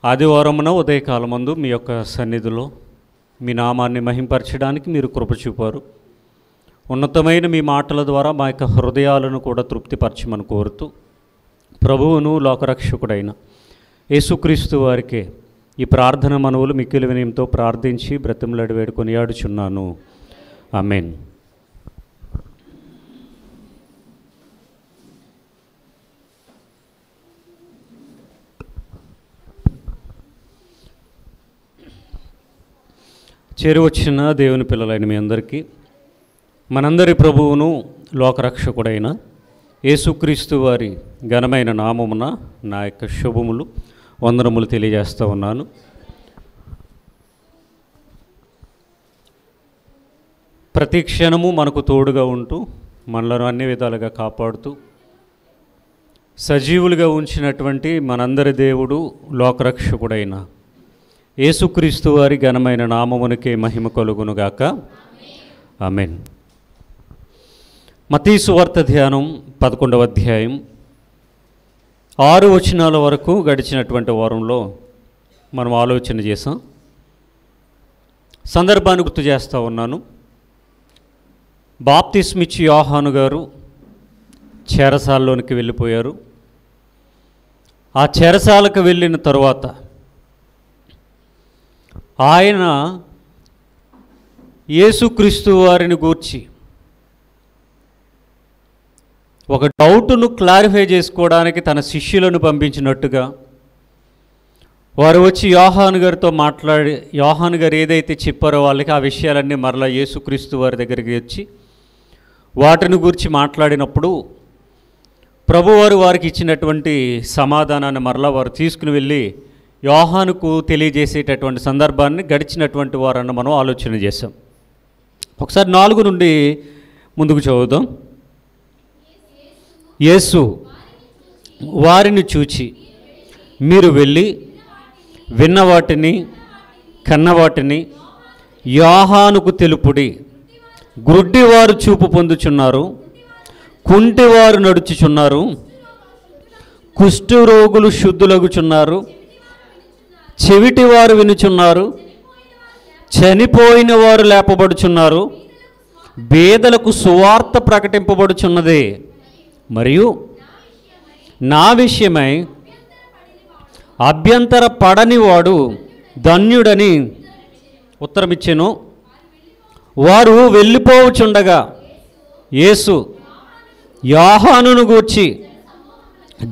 ఆదివారమున ఉదయకాలమందు మీ యొక్క సన్నిధిలో మీ నామాన్ని మహింపరచడానికి మీరు కృప చూపారు. ఉన్నతమైన మీ మాటల ద్వారా మా యొక్క హృదయాలను కూడా తృప్తిపరచమని కోరుతూ ప్రభువును లోకరక్షకుడైన యేసుక్రీస్తు వారికే ఈ ప్రార్థన మనవులు మిక్కిలి వినయంతో ప్రార్థించి బ్రతిమలాడి వేడుకొని ఆడుచున్నాను. ఆమేన్. చేరువచ్చిన దేవుని పిల్లలైన మీ అందరికీ మనందరి ప్రభువును లోకరక్షకుడైన యేసుక్రీస్తు వారి ఘనమైన నామమున నా యొక్క శుభములు వందనములు తెలియజేస్తూ ఉన్నాను. ప్రతి క్షణము మనకు తోడుగా ఉంటూ మనలను అన్ని విధాలుగా కాపాడుతూ సజీవులుగా ఉంచినటువంటి మనందరి దేవుడు లోకరక్షకుడైన యేసుక్రీస్తు వారి ఘనమైన నామమునకే మహిమ కలుగునుగాక. ఆమేన్. మత్తయి సువార్త ధ్యానం 11వ అధ్యాయం 6 వచనాల వరకు గడిచినటువంటి వారంలో మనం ఆలోచన చేసాం. సందర్భాన్ని గుర్తు చేస్తూ ఉన్నాను. బాప్తిస్మిచ్చి యోహాను గారు చెరసాలలోనికి వెళ్ళిపోయారు. ఆ చెరసాలకు వెళ్ళిన తరువాత ఆయన యేసుక్రీస్తు వారిని గూర్చి ఒక డౌటును క్లారిఫై చేసుకోవడానికి తన శిష్యులను పంపించినట్టుగా వారు వచ్చి యోహాను గారితో మాట్లాడి యోహాను గారు ఏదైతే చెప్పారో వాళ్ళకి ఆ విషయాలన్నీ మరలా యేసుక్రీస్తు వారి దగ్గరికి వచ్చి వాటిని గురించి మాట్లాడినప్పుడు ప్రభువారు వారికి ఇచ్చినటువంటి సమాధానాన్ని మరలా వారు తీసుకుని వెళ్ళి యోహానుకు తెలియజేసేటటువంటి సందర్భాన్ని గడిచినటువంటి వారన్న మనం ఆలోచన చేసాం. ఒకసారి 4 నుండి ముందుకు చదువుదాం. యేసు వారిని చూచి మీరు వెళ్ళి విన్న వాటిని కన్న వాటిని యోహానుకు తెలుపుడి. గుడ్డివారు చూపు పొందుచున్నారు, కుంటివారు నడుచుచున్నారు, కుష్ఠరోగులు శుద్ధులగుచున్నారు, చెవిటివారు వినుచున్నారు, చనిపోయిన వారు లేపబడుచున్నారు, బేదలకు సువార్త ప్రకటింపబడుచున్నదే. మరియు నా విషయమై అభ్యంతర పడనివాడు ధన్యుడని ఉత్తరమిచ్చెను. వారు వెళ్ళిపోవచుండగా యేసు యోహానును గూర్చి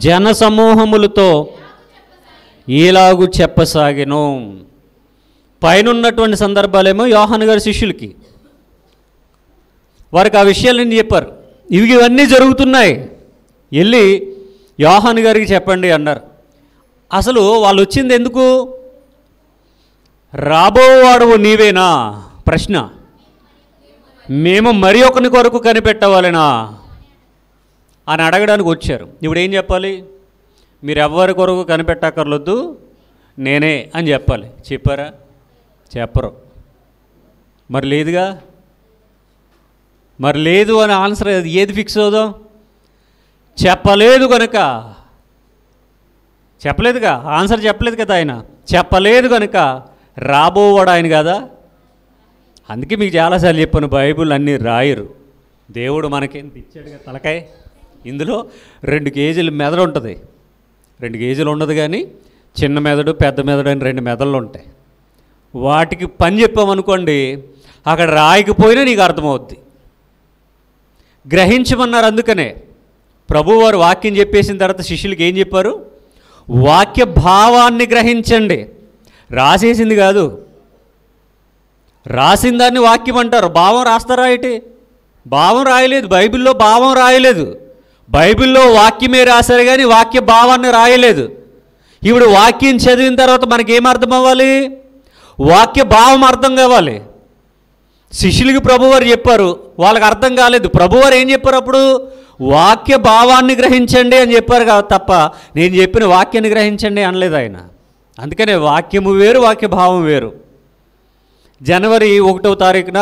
జనసమూహములతో ఇలాగు చెప్పసాగెను. పైనున్నటువంటి సందర్భాలేమో యోహాను గారి శిష్యులకి వారికి ఆ విషయాలన్నీ చెప్పారు. ఇవన్నీ జరుగుతున్నాయి, వెళ్ళి యోహాను గారికి చెప్పండి అన్నారు. అసలు వాళ్ళు వచ్చింది ఎందుకు? రాబోవాడవు నీవేనా ప్రశ్న. మేము మరి ఒకని కొరకు కనిపెట్టవాలేనా అని అడగడానికి వచ్చారు. ఇప్పుడు ఏం చెప్పాలి? మీరు ఎవరి కొరకు కనిపెట్టక్కర్లొద్దు, నేనే అని చెప్పాలి. చెప్పారా? చెప్పరు. మరి లేదుగా. మరి లేదు అని ఆన్సర్ ఏది ఫిక్స్ అవుదాం? చెప్పలేదు కనుక. చెప్పలేదుగా, ఆన్సర్ చెప్పలేదు కదా ఆయన. చెప్పలేదు కనుక రాబోవాడు ఆయన కదా. అందుకే మీకు చాలాసార్లు చెప్పాను, బైబిల్ అన్నీ రాయరు. దేవుడు మనకేంత ఇచ్చాడుగా తలకాయ. ఇందులో 2 కేజీల మెదడు ఉంటుంది. 2 కేజీలు ఉండదు, కానీ చిన్న మెదడు పెద్ద మెదడు అని 2 మెదళ్ళు ఉంటాయి. వాటికి పని చెప్పామనుకోండి, అక్కడ రాయకపోయినా నీకు అర్థమవుద్ది. గ్రహించమన్నారు. అందుకనే ప్రభువారు వాక్యం చెప్పేసిన తర్వాత శిష్యులకి ఏం చెప్పారు? వాక్య భావాన్ని గ్రహించండి. రాసేసింది కాదు, రాసిన దాన్ని వాక్యం అంటారు. భావం రాస్తారా ఏంటి? భావం రాయలేదు. బైబిల్లో భావం రాయలేదు. బైబిల్లో వాక్యమే రాశారు, కానీ వాక్య భావాన్ని రాయలేదు. ఇప్పుడు వాక్యం చదివిన తర్వాత మనకేం అర్థం అవ్వాలి? వాక్య భావం అర్థం కావాలి. శిష్యులకి ప్రభువారు చెప్పారు, వాళ్ళకి అర్థం కాలేదు. ప్రభువారు ఏం చెప్పారు అప్పుడు? వాక్య భావాన్ని గ్రహించండి అని చెప్పారు తప్ప నేను చెప్పిన వాక్యాన్ని గ్రహించండి అనలేదు ఆయన. అందుకనే వాక్యము వేరు, వాక్య భావం వేరు. జనవరి 1వ తారీఖున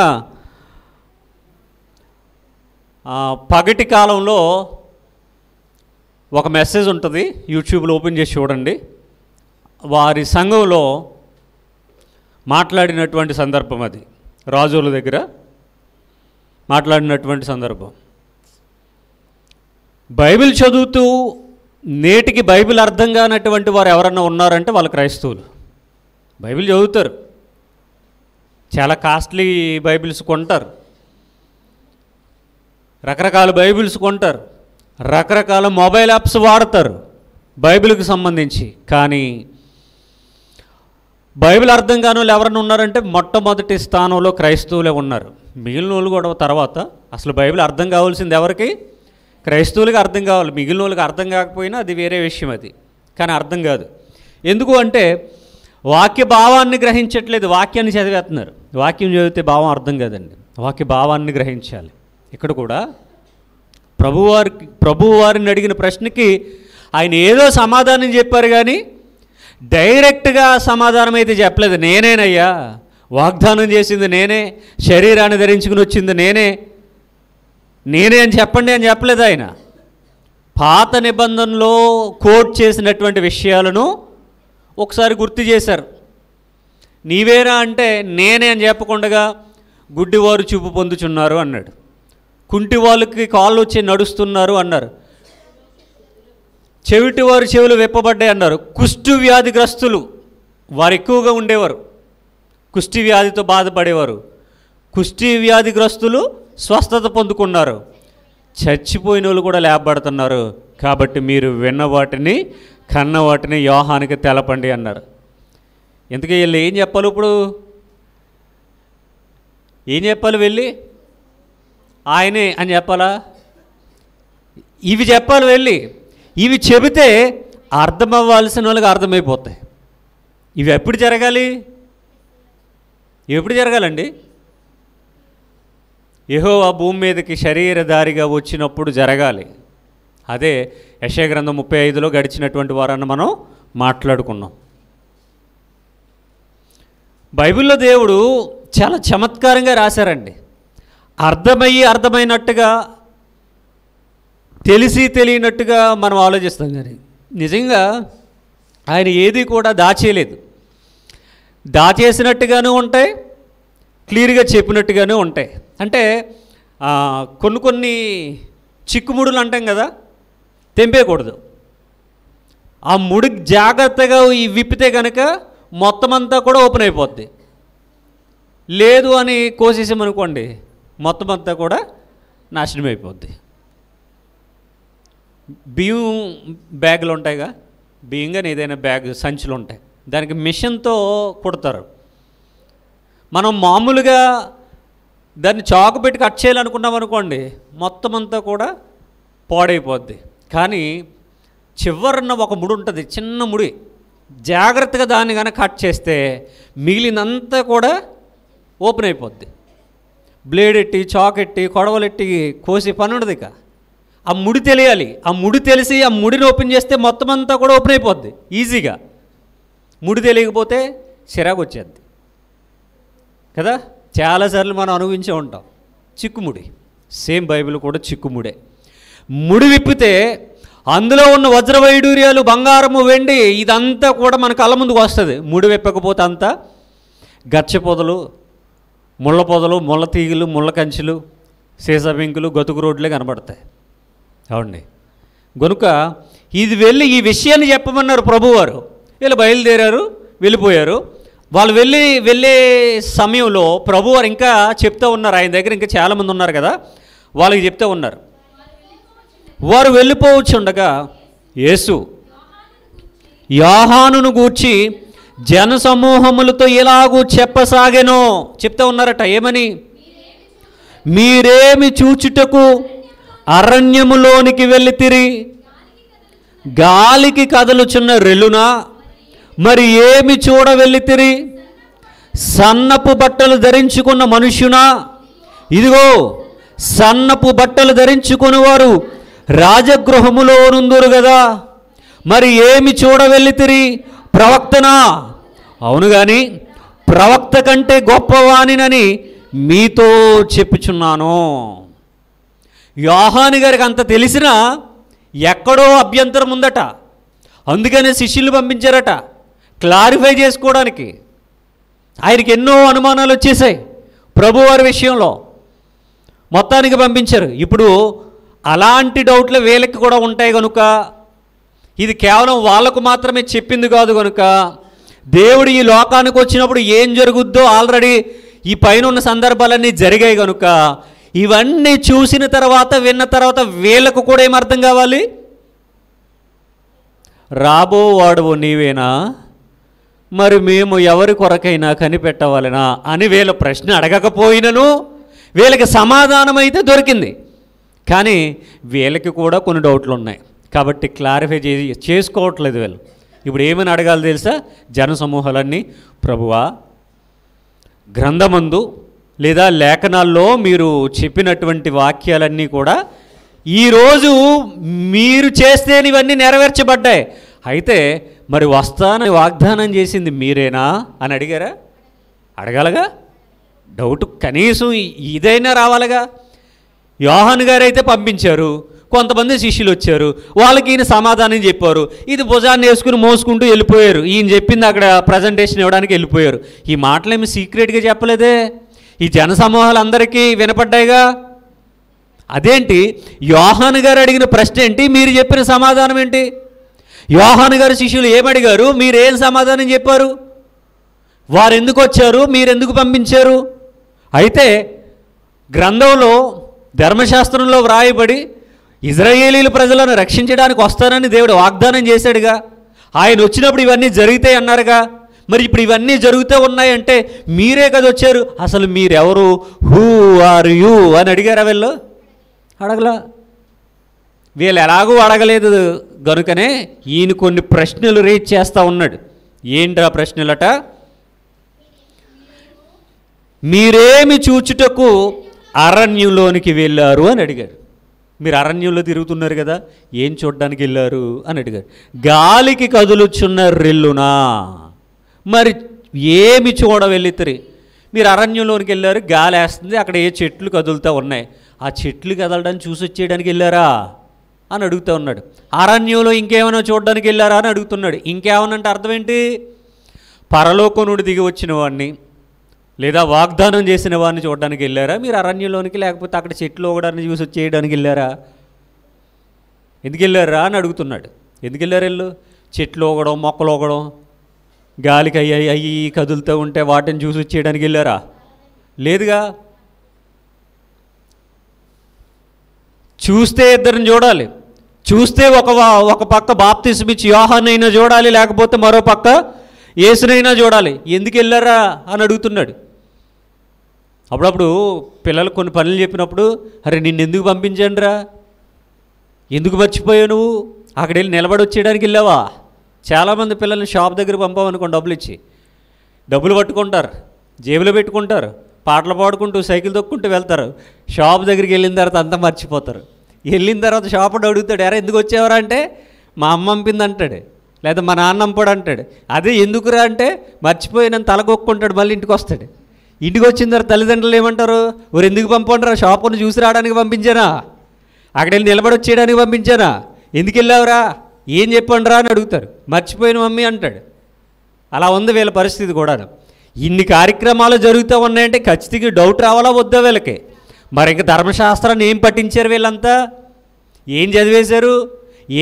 పగటి కాలంలో ఒక మెసేజ్ ఉంటుంది, యూట్యూబ్లో ఓపెన్ చేసి చూడండి. వారి సంఘంలో మాట్లాడినటువంటి సందర్భం, అది రాజుల దగ్గర మాట్లాడినటువంటి సందర్భం. బైబిల్ చదువుతూ నేటికి బైబిల్ అర్థం కానటువంటి వారు ఎవరన్నా ఉన్నారంటే వాళ్ళు క్రైస్తవులు. బైబిల్ చదువుతారు, చాలా కాస్ట్లీ బైబిల్స్ కొంటారు, రకరకాల బైబిల్స్ కొంటారు, రకరకాల మొబైల్ యాప్స్ వాడతారు బైబిల్కి సంబంధించి. కానీ బైబిల్ అర్థం కాని వాళ్ళు ఎవరన్నా ఉన్నారంటే మొట్టమొదటి స్థానంలో క్రైస్తవులే ఉన్నారు. మిగిలిన వాళ్ళు కూడా తర్వాత. అసలు బైబిల్ అర్థం కావాల్సింది ఎవరికి? క్రైస్తవులకి అర్థం కావాలి. మిగిలిన వాళ్ళకి అర్థం కాకపోయినా అది వేరే విషయం, అది కానీ అర్థం కాదు. ఎందుకు అంటే వాక్య భావాన్ని గ్రహించట్లేదు, వాక్యాన్ని చదివేస్తున్నారు. వాక్యం చదివితే భావం అర్థం కాదండి, వాక్య భావాన్ని గ్రహించాలి. ఇక్కడ కూడా ప్రభువారిని అడిగిన ప్రశ్నకి ఆయన ఏదో సమాధానం చెప్పారు, కానీ డైరెక్ట్గా సమాధానం అయితే చెప్పలేదు. నేనేనయ్యా, వాగ్దానం చేసింది నేనే, శరీరాన్ని ధరించుకుని వచ్చింది నేనే అని చెప్పండి అని చెప్పలేదు ఆయన. పాత నిబంధనలో కోట్ చేసినటువంటి విషయాలను ఒకసారి గుర్తు చేశారు. నీవేనా అంటే నేనే అని చెప్పకుండా గుడ్డివారు చూపు పొందుచున్నారు అన్నాడు, కుంటి వాళ్ళకి కాళ్ళు వచ్చి నడుస్తున్నారు అన్నారు, చెవిటివారు చెవులు విప్పబడ్డాయి అన్నారు. కుష్టు వ్యాధిగ్రస్తులు వారు ఎక్కువగా ఉండేవారు, కుష్టి వ్యాధితో బాధపడేవారు. కుష్టి వ్యాధిగ్రస్తులు స్వస్థత పొందుకున్నారు, చచ్చిపోయిన వాళ్ళు కూడా లేపబడుతున్నారు. కాబట్టి మీరు విన్న వాటిని కన్న వాటిని యోహానికి తెలపండి అన్నారు. ఎందుకు వీళ్ళు ఏం చెప్పాలి? ఇప్పుడు ఏం చెప్పాలి? వెళ్ళి ఆయనే అని చెప్పాలా? ఇవి చెప్పాలి వెళ్ళి. ఇవి చెబితే అర్థమవ్వాల్సిన వాళ్ళకి అర్థమైపోతాయి. ఇవి ఎప్పుడు జరగాలి? ఎప్పుడు జరగాలండి? యెహోవా భూమి మీదకి శరీరధారిగా వచ్చినప్పుడు జరగాలి. అదే యెషయా గ్రంథం 35లో గడిచినటువంటి వారాన్ని మనం మాట్లాడుకున్నాం. బైబిల్లో దేవుడు చాలా చమత్కారంగా రాశారండి. అర్థమైనట్టుగా, తెలిసి తెలియనట్టుగా మనం ఆలోచిస్తాం, కానీ నిజంగా ఆయన ఏది కూడా దాచేయలేదు. దాచేసినట్టుగానే ఉంటాయి, క్లియర్గా చెప్పినట్టుగానే ఉంటాయి. అంటే కొన్ని చిక్కుముడులు అంటాం కదా, తెంపేయకూడదు. ఆ ముడి జాగ్రత్తగా విప్పితే కనుక మొత్తం అంతా కూడా ఓపెన్ అయిపోద్ది. లేదు అని కోసేసామనుకోండి, మొత్తం అంతా కూడా నాశనం అయిపోద్ది. బియ్యం బ్యాగులు ఉంటాయిగా, బియ్యం కానీ ఏదైనా బ్యాగ్ సంచులు ఉంటాయి, దానికి మిషన్తో కుడతారు. మనం మామూలుగా దాన్ని చాకు పెట్టి కట్ చేయాలనుకున్నాం అనుకోండి, మొత్తం అంతా కూడా పాడైపోద్ది. కానీ చివరన్న ఒక ముడి ఉంటుంది, చిన్న ముడి, జాగ్రత్తగా దాన్ని కనుక కట్ చేస్తే మిగిలినంతా కూడా ఓపెన్ అయిపోద్ది. బ్లేడ్ ఎట్టి, చాక్ ఎట్టి, కొడవలెట్టి కోసి పని ఉండదు. ఇక ఆ ముడి తెలియాలి. ఆ ముడి తెలిసి ఆ ముడిని ఓపెన్ చేస్తే మొత్తం అంతా కూడా ఓపెన్ అయిపోద్ది ఈజీగా. ముడి తెలియకపోతే చిరాకు వచ్చేద్ది కదా. చాలాసార్లు మనం అనుభవించే ఉంటాం చిక్కుముడి. సేమ్ బైబిల్ కూడా చిక్కుముడే. ముడి విప్పితే అందులో ఉన్న వజ్రవైడూర్యాలు, బంగారము, వెండి ఇదంతా కూడా మన కళ్ళ ముందుకు వస్తుంది. ముడి విప్పకపోతే అంతా గచ్చ పొదలు, ముళ్ళ పొదలు, ముళ్ళ తీగలు, ముళ్ళ కంచెలు, సీసా బెంకులు, గతుకు రోడ్లే కనబడతాయి. అవునండి. కనుక ఇది వెళ్ళి ఈ విషయాన్ని చెప్పమన్నారు ప్రభువారు. వీళ్ళు బయలుదేరారు, వెళ్ళిపోయారు. వాళ్ళు వెళ్ళే సమయంలో ప్రభువారు ఇంకా చెప్తూ ఉన్నారు. ఆయన దగ్గర ఇంకా చాలామంది ఉన్నారు కదా, వాళ్ళకి చెప్తూ ఉన్నారు. వారు వెళ్ళిపోవచ్చుండగా యేసు యోహానును గూర్చి జనసమూహములతో ఇలాగూ చెప్పసాగెను. చెప్తూ ఉన్నారట. ఏమని? మీరేమి చూచుటకు అరణ్యములోనికి వెళ్ళితిరి? గాలికి కదలుచున్న రెల్లునా? మరి ఏమి చూడ వెళ్ళితిరి? సన్నపు బట్టలు ధరించుకున్న మనుష్యునా? ఇదిగో సన్నపు బట్టలు ధరించుకుని వారు రాజగృహములో నుందురు కదా. మరి ఏమి చూడ వెళ్ళితిరి? ప్రవక్తనా? అవును గాని ప్రవక్త కంటే గొప్పవానినని మీతో చెప్పుచున్నాను. యోహాను గారికి అంత తెలిసినా ఎక్కడో అభ్యంతరం ఉందట. అందుకనే శిష్యులు పంపించారట. క్లారిఫై చేసుకోవడానికి. ఆయనకి ఎన్నో అనుమానాలు వచ్చేసాయి ప్రభువారి విషయంలో. మొత్తానికి పంపించారు. ఇప్పుడు అలాంటి డౌట్లు వీళ్ళకి కూడా ఉంటాయి కనుక, ఇది కేవలం వాళ్ళకు మాత్రమే చెప్పింది కాదు కనుక, దేవుడు ఈ లోకానికి వచ్చినప్పుడు ఏం జరుగుద్దో ఆల్రెడీ ఈ పైన ఉన్న సందర్భాలన్నీ జరిగాయి కనుక, ఇవన్నీ చూసిన తర్వాత విన్న తర్వాత వీళ్ళకు కూడా ఏమర్థం కావాలి? రాబోవాడువు నీవేనా, మరి మేము ఎవరి కొరకైనా కనిపెట్టవాలనా అని వీళ్ళ ప్రశ్న అడగకపోయినను వీళ్ళకి సమాధానం అయితే దొరికింది. కానీ వీళ్ళకి కూడా కొన్ని డౌట్లు ఉన్నాయి కాబట్టి క్లారిఫై చేసుకోవట్లేదు వీళ్ళు. ఇప్పుడు ఏమని అడగాలి తెలుసా? జనసమూహాలన్నీ, ప్రభువా గ్రంథమందు లేదా లేఖనాల్లో మీరు చెప్పినటువంటి వాక్యాలన్నీ కూడా ఈరోజు మీరు చేస్తేనే ఇవన్నీ నెరవేర్చబడ్డాయి, అయితే మరి వస్తానని వాగ్దానం చేసింది మీరేనా అని అడిగారా? అడగాలగా. డౌట్ కనీసం ఇదైనా రావాలిగా. యోహాను గారు అయితే పంపించారు, కొంతమంది శిష్యులు వచ్చారు, వాళ్ళకి ఈయన సమాధానం చెప్పారు, ఇది భుజాన్ని వేసుకుని మోసుకుంటూ వెళ్ళిపోయారు. ఈయన చెప్పింది అక్కడ ప్రజెంటేషన్ ఇవ్వడానికి వెళ్ళిపోయారు. ఈ మాటలేమి సీక్రెట్గా చెప్పలేదే, ఈ జనసమూహాలందరికీ వినపడ్డాయిగా. అదేంటి యోహాను గారు అడిగిన ప్రశ్న ఏంటి, మీరు చెప్పిన సమాధానం ఏంటి? యోహాను గారు శిష్యులు ఏమడిగారు, మీరేం సమాధానం చెప్పారు? వారు ఎందుకు వచ్చారు, మీరెందుకు పంపించారు? అయితే గ్రంథంలో ధర్మశాస్త్రంలో వ్రాయబడి ఇజ్రాయేలీల ప్రజలను రక్షించడానికి వస్తానని దేవుడు వాగ్దానం చేశాడుగా. ఆయన వచ్చినప్పుడు ఇవన్నీ జరుగుతాయి అన్నారుగా. మరి ఇప్పుడు ఇవన్నీ జరుగుతూ ఉన్నాయంటే మీరే కదా వచ్చారు, అసలు మీరెవరు, హూ ఆర్ యూ అని అడిగారా? వీళ్ళు అడగలా. వీళ్ళు ఎలాగూ అడగలేదు గనుకనే ఈయన కొన్ని ప్రశ్నలు రేజ్ చేస్తూ ఉన్నాడు. ఏంట్రా ప్రశ్నలట? మీరేమి చూచుటకు అరణ్యంలోనికి వెళ్ళారు అని అడిగారు. మీరు అరణ్యంలో తిరుగుతున్నారు కదా, ఏం చూడడానికి వెళ్ళారు అని అడిగారు. గాలికి కదులుచున్న రెల్లునా, మరి ఏమి చూడ వెళ్ళిద్దరు? మీరు అరణ్యంలోనికి వెళ్ళారు, గాలి వేస్తుంది, అక్కడ ఏ చెట్లు కదులుతూ ఉన్నాయి, ఆ చెట్లు కదలడానికి చూసి వచ్చేయడానికి వెళ్ళారా అని అడుగుతూ ఉన్నాడు. అరణ్యంలో ఇంకేమైనా చూడడానికి వెళ్ళారా అని అడుగుతున్నాడు. ఇంకేమనంటే అర్థం ఏంటి? పరలోకం నుండి దిగి వచ్చిన వాడిని లేదా వాగ్దానం చేసిన వాడిని చూడడానికి వెళ్ళారా మీరు అరణ్యంలోనికి, లేకపోతే అక్కడ చెట్లు ఒకడాన్ని చూసి వచ్చేయడానికి వెళ్ళారా? ఎందుకు వెళ్ళారా అని అడుగుతున్నాడు. ఎందుకు వెళ్ళారు వెళ్ళు? చెట్లు ఒకడం, మొక్కలు ఒకడం, గాలికి అయ్యి కదులుతూ ఉంటే వాటిని చూసి వచ్చేయడానికి వెళ్ళారా? లేదుగా. చూస్తే ఇద్దరిని చూడాలి, చూస్తే ఒక పక్క బాప్తిస్మిచ్చి యోహానైనా చూడాలి, లేకపోతే మరో పక్క యేసునైనా చూడాలి. ఎందుకు వెళ్ళారా అని అడుగుతున్నాడు. అప్పుడప్పుడు పిల్లలు కొన్ని పనులు చెప్పినప్పుడు, అరే నిన్ను ఎందుకు పంపించండిరా, ఎందుకు మర్చిపోయావు నువ్వు, అక్కడ వెళ్ళి నిలబడి వచ్చేయడానికి వెళ్ళావా? చాలామంది పిల్లల్ని షాప్ దగ్గర పంపామనుకోండి, డబ్బులు ఇచ్చి డబ్బులు పట్టుకుంటారు, జేబులో పెట్టుకుంటారు, పాటలు పాడుకుంటూ సైకిల్ తొక్కుంటూ వెళ్తారు. షాప్ దగ్గరికి వెళ్ళిన తర్వాత అంతా మర్చిపోతారు. వెళ్ళిన తర్వాత షాప్ అడుగుతాడు, ఎరా ఎందుకు వచ్చేవరా అంటే మా అమ్మ పంపింది అంటాడు, లేదా మా నాన్న పంపాడు అంటాడు. అదే ఎందుకురా అంటే మర్చిపోయినని తలకొక్కుంటాడు, మళ్ళీ ఇంటికి వస్తాడు. ఇంటికి వచ్చిన తర్వాత తల్లిదండ్రులు ఏమంటారు, ఊరు ఎందుకు పంపండిరా, షాపును చూసి రావడానికి పంపించానా, అక్కడ వెళ్ళి నిలబడి వచ్చేయడానికి పంపించానా, ఎందుకు వెళ్ళావురా, ఏం చెప్పండిరా అని అడుగుతారు. మర్చిపోయిన మమ్మీ అంటాడు. అలా ఉంది వీళ్ళ పరిస్థితి కూడా. ఇన్ని కార్యక్రమాలు జరుగుతూ ఉన్నాయంటే ఖచ్చితంగా డౌట్ రావాలా వద్దా వీళ్ళకి? మరి ఇంకా ధర్మశాస్త్రాన్ని ఏం పఠించారు వీళ్ళంతా, ఏం చదివేశారు,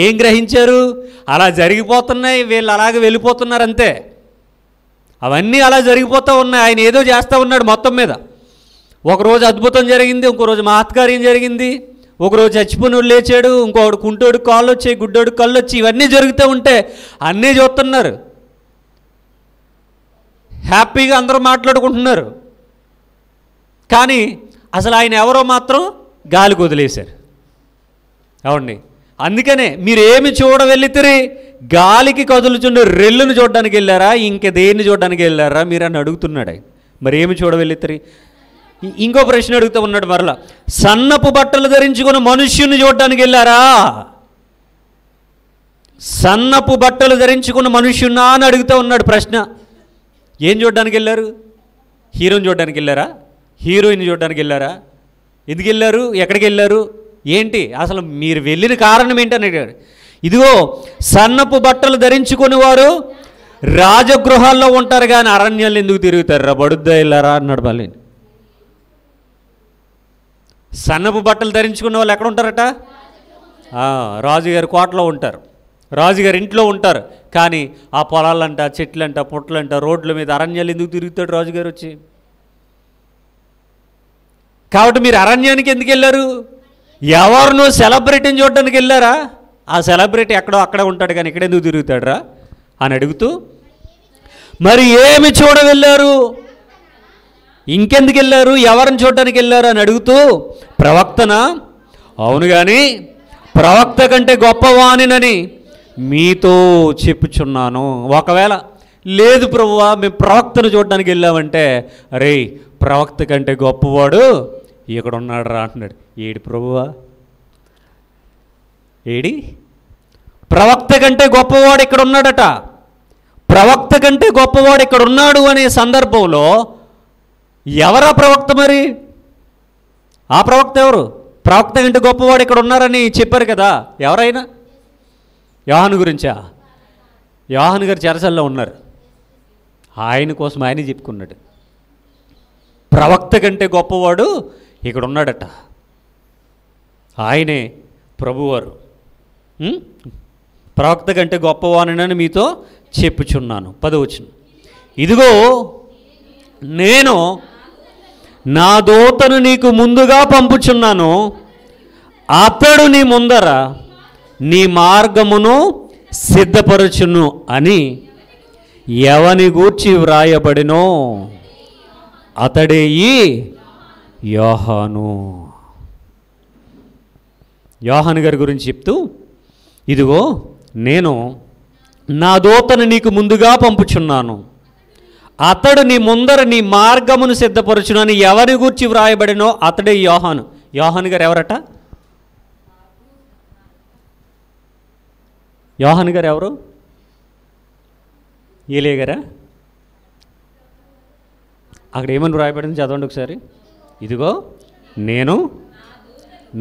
ఏం గ్రహించారు? అలా జరిగిపోతున్నాయి, వీళ్ళు అలాగే వెళ్ళిపోతున్నారు అంతే. అవన్నీ అలా జరిగిపోతూ ఉన్నాయి. ఆయన ఏదో చేస్తూ ఉన్నాడు మొత్తం మీద. ఒకరోజు అద్భుతం జరిగింది, ఇంకో రోజు మహత్కార్యం జరిగింది, ఒకరోజు చచ్చిపోయినోడు లేచాడు, ఇంకోడు కుంటోడు కాళ్ళు వచ్చాయి, గుడ్డోడు కళ్ళు వచ్చి, ఇవన్నీ జరుగుతూ ఉంటే అన్నీ చూస్తున్నారు, హ్యాపీగా అందరూ మాట్లాడుకుంటున్నారు. కానీ అసలు ఆయన ఎవరో మాత్రం గాలికి వదిలేశారు. అవునండి, అందుకనే మీరు ఏమి చూడ వెళ్ళితే గాలికి కదులుచుండే రెల్లును చూడడానికి వెళ్ళారా, ఇంక దేన్ని చూడడానికి వెళ్ళారా మీరు అని అడుగుతున్నాడు ఆయన. మరి ఏమి చూడ వెళ్ళితే? ఇంకో ప్రశ్న అడుగుతూ ఉన్నాడు మరలా, సన్నపు బట్టలు ధరించుకుని మనుష్యుని చూడడానికి వెళ్ళారా? సన్నపు బట్టలు ధరించుకున్న మనుష్యున్నా అని అడుగుతూ ఉన్నాడు ప్రశ్న. ఏం చూడడానికి వెళ్ళారు? హీరోని చూడడానికి వెళ్ళారా, హీరోయిన్ చూడడానికి వెళ్ళారా? ఎందుకు వెళ్ళారు, ఎక్కడికి వెళ్ళారు, ఏంటి అసలు మీరు వెళ్ళిన కారణం ఏంటని అడిగాడు. ఇదిగో సన్నపు బట్టలు ధరించుకుని వారు రాజగృహాల్లో ఉంటారు కానీ అరణ్యాలు ఎందుకు తిరుగుతారు రా బడుద్దా ఇల్లారా అన్నాడు మళ్ళీ. సన్నపు బట్టలు ధరించుకున్న వాళ్ళు ఎక్కడ ఉంటారట? రాజుగారి కోటలో ఉంటారు, రాజుగారి ఇంట్లో ఉంటారు. కానీ ఆ పొలాలంట, చెట్లంట, పుట్లంట, రోడ్ల మీద అరణ్యాలు ఎందుకు తిరుగుతాడు రాజుగారు వచ్చి? కాబట్టి మీరు అరణ్యానికి ఎందుకు వెళ్ళారు? ఎవరినో సెలబ్రిటీని చూడడానికి వెళ్ళారా? ఆ సెలబ్రిటీ ఎక్కడో అక్కడే ఉంటాడు కానీ ఇక్కడ ఎందుకు తిరుగుతాడు రా అని అడుగుతూ, మరి ఏమి చూడ వెళ్ళారు, ఇంకెందుకు వెళ్ళారు, ఎవరిని చూడడానికి వెళ్ళారు అని అడుగుతూ, ప్రవక్తనా? అవును కానీ ప్రవక్త కంటే గొప్పవానినని మీతో చెప్పుచున్నాను. ఒకవేళ లేదు ప్రభువా మేము ప్రవక్తను చూడడానికి వెళ్ళామంటే, అరే ప్రవక్త కంటే గొప్పవాడు ఇక్కడ ఉన్నాడు రా అంటున్నాడు. ఏడి ప్రభువా, ఏడి? ప్రవక్త కంటే గొప్పవాడు ఇక్కడ ఉన్నాడట. ప్రవక్త కంటే గొప్పవాడు ఇక్కడ ఉన్నాడు అనే సందర్భంలో ఎవరా ప్రవక్త? మరి ఆ ప్రవక్త ఎవరు? ప్రవక్త కంటే గొప్పవాడు ఇక్కడ ఉన్నారని చెప్పారు కదా. ఎవరైనా? యోహాను గురించా? యోహాను గారు చెరసల్లో ఉన్నారు, ఆయన కోసం ఆయన చెప్పుకున్నాడు. ప్రవక్త కంటే గొప్పవాడు ఇక్కడ ఉన్నాడట, ఆయనే ప్రభువారు. ప్రవక్త కంటే గొప్పవాడినని మీతో చెప్పుచున్నాను. 10వ వచనం, ఇదిగో నేను నా దూతను నీకు ముందుగా పంపుచున్నాను, అతడు నీ ముందర నీ మార్గమును సిద్ధపరచును అని ఎవని గూర్చి వ్రాయబడినో అతడే ఈ యోహాను. యోహాను గారి గురించి చెప్తూ, ఇదిగో నేను నా దూతను నీకు ముందుగా పంపుచున్నాను, అతడు నీ ముందర నీ మార్గమును సిద్ధపరచును అని ఎవరి గూర్చి వ్రాయబడినో అతడే యోహాను. యోహాను గారు ఎవరట? యోహాను గారు ఎవరు? ఏలియా గారా? అక్కడ ఏమని వ్రాయబడింది చదవండి ఒకసారి. ఇదిగో నేను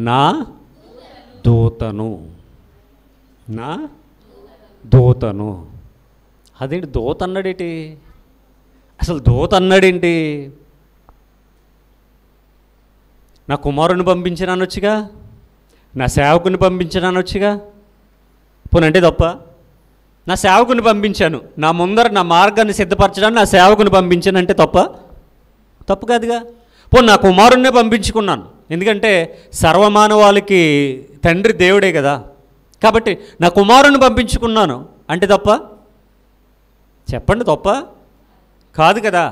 నా దూతను, నా దూతను. అదేంటి దూత అన్నాడేంటి? అసలు దూత అన్నాడేంటి? నా కుమారుని పంపించినానొచ్చుగా, నా సేవకుని పంపించినానొచ్చుగా. పోనంటే తప్ప? నా సేవకుని పంపించాను, నా ముందర నా మార్గాన్ని సిద్ధపరచడానికి నా సేవకుని పంపించాను అంటే తప్ప? తప్పు కాదుగా. పోనీ నా కుమారుణ్ణే పంపించుకున్నాను, ఎందుకంటే సర్వమానవాళికి తండ్రి దేవుడే కదా, కాబట్టి నా కుమారుని పంపించుకున్నాను అంటే తప్ప? చెప్పండి, తప్ప కాదు కదా.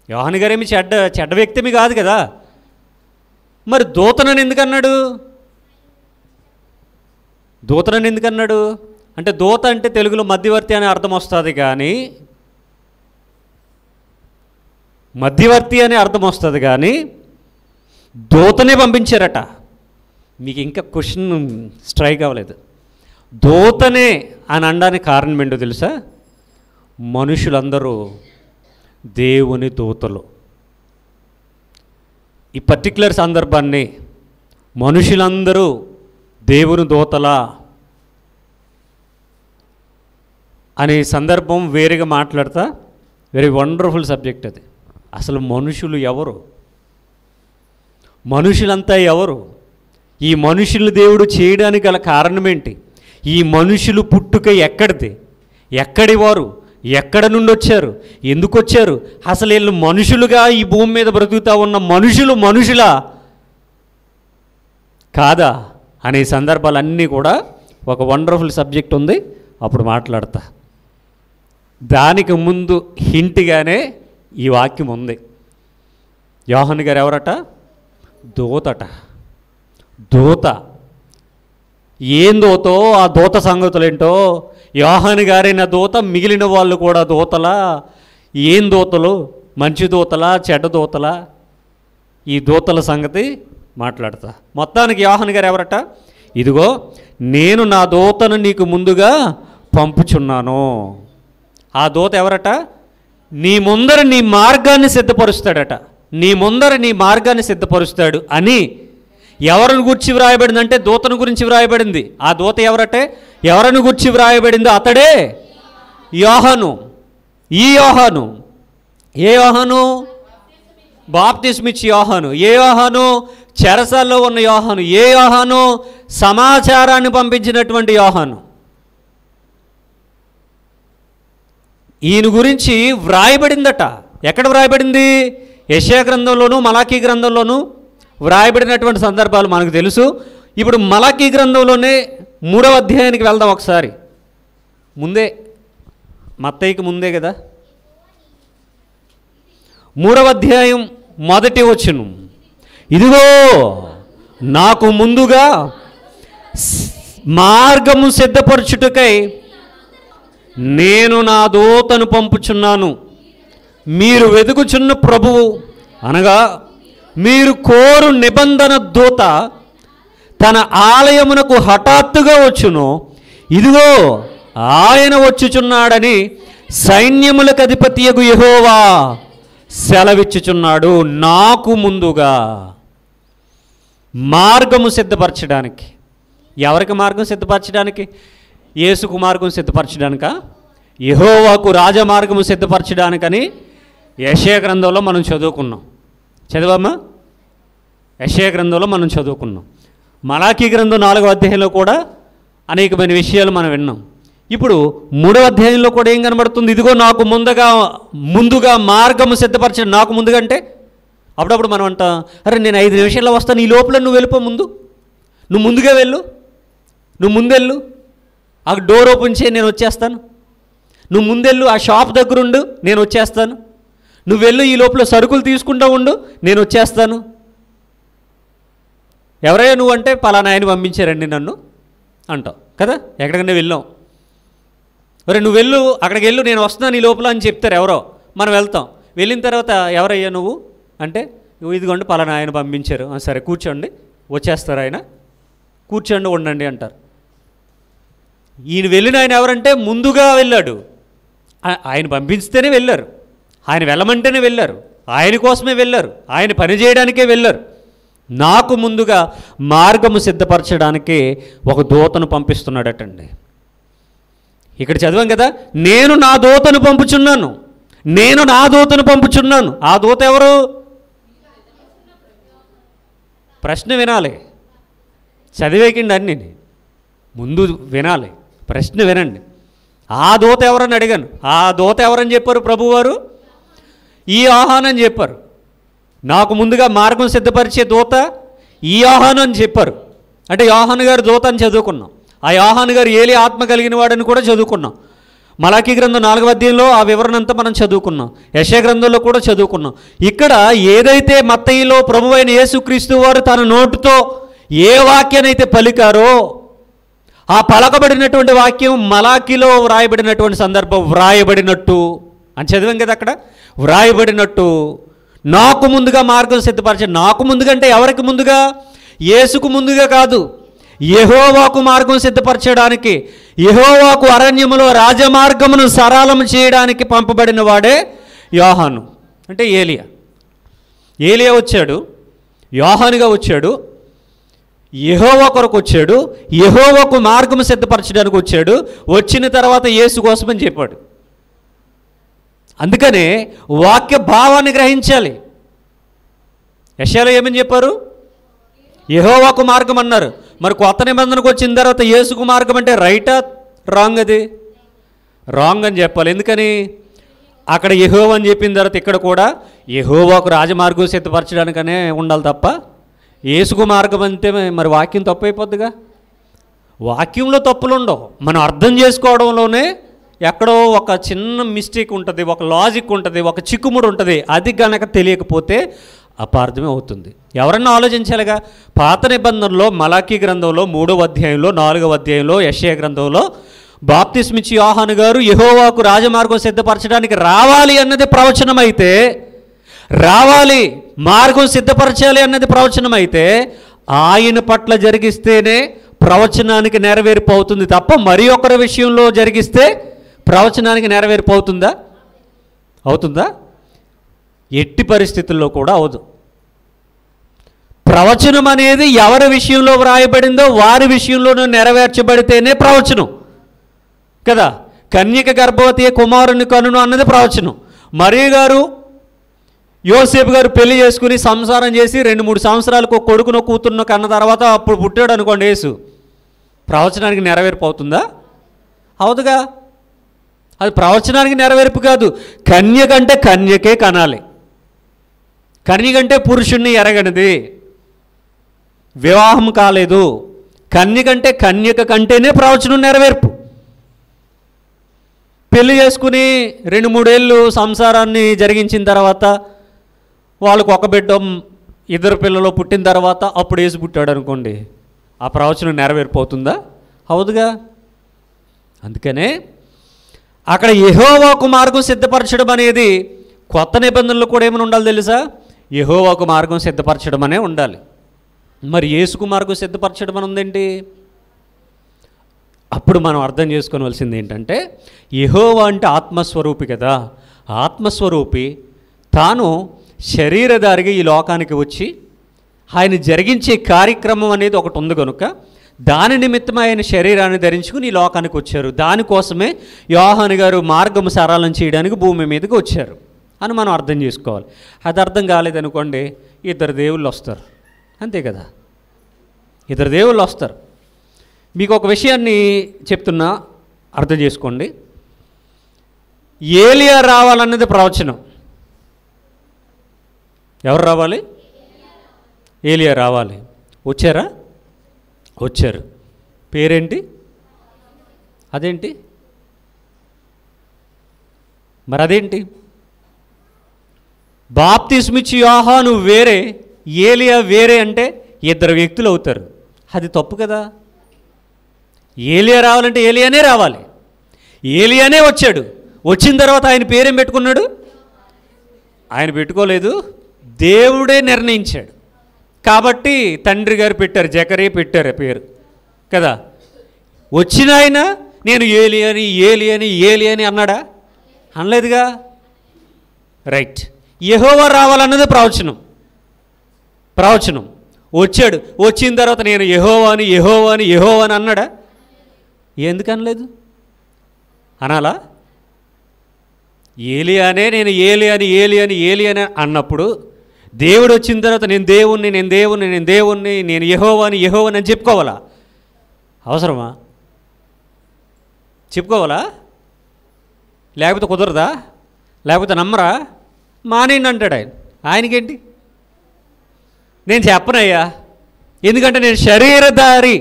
యోహాను గారేమి చెడ్డ వ్యక్తిమి కాదు కదా. మరి దూతనని ఎందుకన్నాడు? దూతనని ఎందుకన్నాడు అంటే, దూత అంటే తెలుగులో మధ్యవర్తి అనే అర్థం వస్తుంది, కానీ మధ్యవర్తి అనే అర్థం వస్తుంది, కానీ దూతనే పంపించారట. మీకు ఇంకా క్వశ్చన్ స్ట్రైక్ అవ్వలేదు. దూతనే అని అనడానికి కారణం ఏంటో తెలుసా? మనుషులందరూ దేవుని దూతలు. ఈ పర్టిక్యులర్ సందర్భాన్ని మనుషులందరూ దేవుని దూతలా అనే సందర్భం వేరేగా మాట్లాడతా, వెరీ వండర్ఫుల్ సబ్జెక్ట్ అది. అసలు మనుషులు ఎవరు? మనుషులంతా ఎవరు? ఈ మనుషులు దేవుడు చేయడానికి గల కారణం ఏంటి? ఈ మనుషులు పుట్టుక ఎక్కడిది? ఎక్కడి వారు? ఎక్కడ నుండి వచ్చారు? ఎందుకు వచ్చారు? అసలు వీళ్ళు మనుషులుగా ఈ భూమి మీద బ్రతుకుతూ ఉన్న మనుషులు మనుషులా కాదా అనే సందర్భాలన్నీ కూడా ఒక వండర్ఫుల్ సబ్జెక్ట్ ఉంది, అప్పుడు మాట్లాడతా. దానికి ముందు హింట్గానే ఈ వాక్యం ఉంది. యోహాను గారు ఎవరట? దూతట. దూత. ఏం దూతో ఆ దూత సంగతులేంటో. యోహాను గారైన దూత, మిగిలిన వాళ్ళు కూడా దూతలా? ఏం దూతలు? మంచి దూతలా, చెడ్డ దూతలా? ఈ దూతల సంగతి మాట్లాడతా. మొత్తానికి యోహాను గారు ఎవరట? ఇదిగో నేను నా దూతను నీకు ముందుగా పంపుచున్నాను. ఆ దూత ఎవరట? నీ ముందర నీ మార్గాన్ని సిద్ధపరుస్తాడట. నీ ముందర నీ మార్గాన్ని సిద్ధపరుస్తాడు అని ఎవరిని గురించి వ్రాయబడిందంటే దూతను గురించి వ్రాయబడింది. ఆ దూత ఎవరటే? ఎవరిని గురించి వ్రాయబడిందో అతడే యోహాను. ఈ యోహాను ఏ యోహాను? బాప్తిస్మిచ్చి యోహాను. ఏ యోహాను? చెరసాల్లో ఉన్న యోహాను. ఏ యోహాను? సమాచారాన్ని పంపించినటువంటి యోహాను. ఈయన గురించి వ్రాయబడిందట. ఎక్కడ వ్రాయబడింది? యెషయా గ్రంథంలోను మలాకీ గ్రంథంలోను వ్రాయబడినటువంటి సందర్భాలు మనకు తెలుసు. ఇప్పుడు మలాకీ గ్రంథంలోనే 3వ అధ్యాయానికి వెళ్దాం ఒకసారి. ముందే, మత్తయికి ముందే కదా. 3వ అధ్యాయం 1వ వచనం. ఇదిగో నాకు ముందుగా మార్గము సిద్ధపరచుటకై నేను నా దూతను పంపుచున్నాను. మీరు వెతుకుచున్న ప్రభువు అనగా మీరు కోరు నిబంధన దూత తన ఆలయమునకు హఠాత్తుగా వచ్చును. ఇదిగో ఆయన వచ్చుచున్నాడని సైన్యములకు అధిపతియగు యెహోవా సెలవిచ్చుచున్నాడు. నాకు ముందుగా మార్గము సిద్ధపరచడానికి. ఎవరికి మార్గం సిద్ధపరచడానికి? యేసుకు మార్గం సిద్ధపరచడానిక? యెహోవాకు రాజమార్గము సిద్ధపరచడానికని యెషయా గ్రంథంలో మనం చదువుకున్నాం. చదివామా? యెషయా గ్రంథంలో మనం చదువుకున్నాం. మలాకీ గ్రంథం 4వ అధ్యాయంలో కూడా అనేకమైన విషయాలు మనం విన్నాం. ఇప్పుడు 3వ అధ్యాయంలో కూడా ఏం కనబడుతుంది? ఇదిగో నాకు ముందుగా మార్గము సిద్ధపరచడం. నాకు ముందుగా అంటే అప్పుడప్పుడు మనం అంటాం, అరే నేను 5 నిమిషాల్లో వస్తాను, ఈ లోపల నువ్వు వెళ్ళిపో, నువ్వు ముందుగా వెళ్ళు, నువ్వు ముందెళ్ళు, ఆ డోర్ ఓపెన్ చేయి, నేను వచ్చేస్తాను, నువ్వు ముందెళ్ళు, ఆ షాప్ దగ్గర ఉండు, నేను వచ్చేస్తాను, నువ్వు వెళ్ళు, ఈ లోపల సరుకులు తీసుకుంటూ ఉండు, నేను వచ్చేస్తాను. ఎవరైనా నువ్వు అంటే పలానా ఆయన పంపించారండి నన్ను అంటావు కదా. ఎక్కడికైనా వెళ్ళాం, ఒరే నువ్వు వెళ్ళు, అక్కడికి వెళ్ళు, నేను వస్తున్నాను ఈ లోపల అని చెప్తారు ఎవరో. మనం వెళ్తాం. వెళ్ళిన తర్వాత ఎవరయ్యా నువ్వు అంటే, ఇదిగోండి పలానా ఆయన పంపించారు. సరే కూర్చోండి, వచ్చేస్తారు ఆయన, కూర్చోండి ఉండండి అంటారు. ఈయన వెళ్ళిన ఆయన ఎవరంటే ముందుగా వెళ్ళాడు. ఆయన పంపిస్తేనే వెళ్ళారు, ఆయన వెళ్ళమంటేనే వెళ్ళారు, ఆయన కోసమే వెళ్ళారు, ఆయన పని చేయడానికే వెళ్ళారు. నాకు ముందుగా మార్గము సిద్ధపరచడానికి ఒక దూతను పంపిస్తున్నాడటండి. ఇక్కడ చదివాం కదా, నేను నా దూతను పంపుచున్నాను, నేను నా దూతను పంపుచున్నాను. ఆ దూత ఎవరు? ప్రశ్న వినాలి, చదివేకండి అన్నీ, ముందు వినాలి, ప్రశ్న వినండి. ఆ దూత ఎవరని అడిగాను. ఆ దూత ఎవరని చెప్పారు ప్రభువారు? ఈ యోహాను అని చెప్పారు. నాకు ముందుగా మార్గం సిద్ధపరిచే దూత ఈ యోహాను అని చెప్పారు. అంటే యోహాను గారు దూత అని చదువుకున్నాం. ఆ యోహాను గారు ఏలి ఆత్మ కలిగిన వాడని కూడా చదువుకున్నాం. మలాకీ గ్రంథం 4వ అధ్యాయంలో ఆ వివరణ అంతా మనం చదువుకున్నాం. యెషయా గ్రంథంలో కూడా చదువుకున్నాం. ఇక్కడ ఏదైతే మత్తయిలో ప్రభువైన యేసుక్రీస్తు వారు తన నోటితో ఏ వాక్యానైతే పలికారో ఆ పలకబడినటువంటి వాక్యం మలాకీలో వ్రాయబడినటువంటి సందర్భం వ్రాయబడినట్టు అని చదివాం కదా. అక్కడ వ్రాయబడినట్టు నాకు ముందుగా మార్గం సిద్ధపరచండి. నాకు ముందుగా అంటే ఎవరికి ముందుగా? యేసుకు ముందుగా కాదు, యెహోవాకు మార్గం సిద్ధపరచడానికి, యెహోవాకు అరణ్యములో రాజమార్గమును సరళం చేయడానికి పంపబడిన వాడే యోహాను. అంటే ఏలియా వచ్చాడు, యోహానుగా వచ్చాడు, యెహోవా కొరకు వచ్చాడు, యెహోవాకు మార్గము సిద్ధపరచడానికి వచ్చాడు. వచ్చిన తర్వాత యేసు కోసమని చెప్పాడు. అందుకనే వాక్య భావాన్ని గ్రహించాలి. యెషయాలో ఏమని చెప్పారు? యెహోవాకు మార్గం అన్నారు. మరి కొత్త నిబంధనకు వచ్చిన తర్వాత యేసుకు మార్గం అంటే రైటా రాంగ్? అది రాంగ్ అని చెప్పాలి. ఎందుకని? అక్కడ యెహోవా అని చెప్పిన తర్వాత ఇక్కడ కూడా యెహోవాకు రాజమార్గం సిద్ధపరచడానికనే ఉండాలి తప్ప యేసుకు మార్గం అంటే మరి వాక్యం తప్పు అయిపోద్దిగా. వాక్యంలో తప్పులు ఉండవు, మనం అర్థం చేసుకోవడంలోనే ఎక్కడో ఒక చిన్న మిస్టేక్ ఉంటుంది, ఒక లాజిక్ ఉంటుంది, ఒక చిక్కుముడు ఉంటుంది. అది కనుక తెలియకపోతే అపార్థమే అవుతుంది. ఎవరన్నా ఆలోచించాలిగా. పాత నిబంధనలో మలాకీ గ్రంథంలో 3వ అధ్యాయంలో 4వ అధ్యాయంలో యెషయా గ్రంథంలో బాప్తిస్మిచ్చి యోహాను గారు యెహోవాకు రాజమార్గం సిద్ధపరచడానికి రావాలి అన్నది ప్రవచనం అయితే, రావాలి మార్గం సిద్ధపరచాలి అన్నది ప్రవచనం అయితే, ఆయన పట్ల జరిగిస్తేనే ప్రవచనానికి నెరవేర్పు అవుతుంది తప్ప మరి ఒకరి విషయంలో జరిగిస్తే ప్రవచనానికి నెరవేర్పు అవుతుందా? ఎట్టి పరిస్థితుల్లో కూడా అవదు. ప్రవచనం అనేది ఎవరి విషయంలో వ్రాయబడిందో వారి విషయంలోనూ నెరవేర్చబడితేనే ప్రవచనం కదా. కన్యక గర్భవతి కుమారుని కనును అన్నది ప్రవచనం. మరియ గారు యోసేపు గారు పెళ్లి చేసుకుని సంసారం చేసి 2-3 సంవత్సరాలకు కొడుకునో కూతురునో కన్న తర్వాత అప్పుడు పుట్టాడు అనుకోండి యేసు, ప్రవచనానికి నెరవేర్పు అవుతుందా? అవుతుగా. అది ప్రవచనానికి నెరవేర్పు కాదు. కన్యకంటే కన్యకే కనాలి. కన్యకంటే పురుషుణ్ణి ఎరగనిది, వివాహం కాలేదు. కన్యకంటే కన్యక కంటేనే ప్రవచనం నెరవేర్పు. పెళ్లి చేసుకుని 2-3 ఏళ్ళు సంసారాన్ని జరిగించిన తర్వాత వాళ్ళకు ఒక బిడ్డ 2 పిల్లలు పుట్టిన తర్వాత అప్పుడు యేసు పుట్టాడు అనుకోండి, ఆ ప్రవచనం నెరవేరిపోతుందా? అవుదుగా. అందుకనే అక్కడ యెహోవాకు మార్గం సిద్ధపరచడం అనేది కొత్త నిబంధనలు కూడా ఏమైనా ఉండాలి తెలుసా? యెహోవాకు మార్గం సిద్ధపరచడం అనే ఉండాలి. మరి యేసుకు మార్గం సిద్ధపరచడం అని ఉందేంటి? అప్పుడు మనం అర్థం చేసుకోవాల్సింది ఏంటంటే, యెహోవా అంటే ఆత్మస్వరూపి కదా. ఆత్మస్వరూపి తాను శరీరధారిగా ఈ లోకానికి వచ్చి ఆయన జరిగించే కార్యక్రమం అనేది ఒకటి ఉంది కనుక దాని నిమిత్తం ఆయన శరీరాన్ని ధరించుకుని ఈ లోకానికి వచ్చారు. దానికోసమే యోహాను గారు మార్గం సరళం చేయడానికి భూమి మీదకి వచ్చారు అని మనం అర్థం చేసుకోవాలి. అది అర్థం కాలేదనుకోండి, 2 దేవుళ్ళు వస్తారు, అంతే కదా. 2 దేవుళ్ళు వస్తారు. మీకు ఒక విషయాన్ని చెప్తున్నా, అర్థం చేసుకోండి. ఏలియా రావాలన్నది ప్రవచనం. ఎవరు రావాలి? ఏలియా రావాలి. వచ్చారా? వచ్చారు. పేరేంటి? అదేంటి మరి? అదేంటి? బాప్తిస్మిచ్చి యోహాను వేరే, ఏలియా వేరే అంటే 2 వ్యక్తులు అవుతారు. అది తప్పు కదా. ఏలియా రావాలంటే ఏలియానే రావాలి. ఏలియానే వచ్చాడు. వచ్చిన తర్వాత ఆయన పేరేం పెట్టుకున్నాడు? ఆయన పెట్టుకోలేదు, దేవుడే నిర్ణయించాడు. కాబట్టి తండ్రి గారు పెట్టారు, జకరియా పెట్టారు పేరు కదా. వచ్చిన ఆయన నేను ఏలియాని ఏలియాని ఏలియాని అన్నాడా? అనలేదుగా. రైట్. యెహోవా రావాలన్నది ప్రవచనం. ప్రవచనం వచ్చాడు. వచ్చిన తర్వాత నేను యెహోవాని యెహోవాని యెహోవాని అన్నాడా? ఎందుకు అనలేదు? అనాలా? ఏలియానే నేను ఏలియాని ఏలియాని ఏలియాని అన్నప్పుడు దేవుడు వచ్చిన తర్వాత నేను దేవుణ్ణి నేను దేవుణ్ణి నేను దేవుణ్ణి నేను యెహోవాని యెహోవాని అని చెప్పుకోవాలా? అవసరమా? చెప్పుకోవాలా? లేకపోతే కుదరదా? లేకపోతే నమ్మరా? మానేయండి అంటాడు ఆయన. ఆయనకేంటి? నేను చెప్పనయ్యా, ఎందుకంటే నేను శరీరధారి,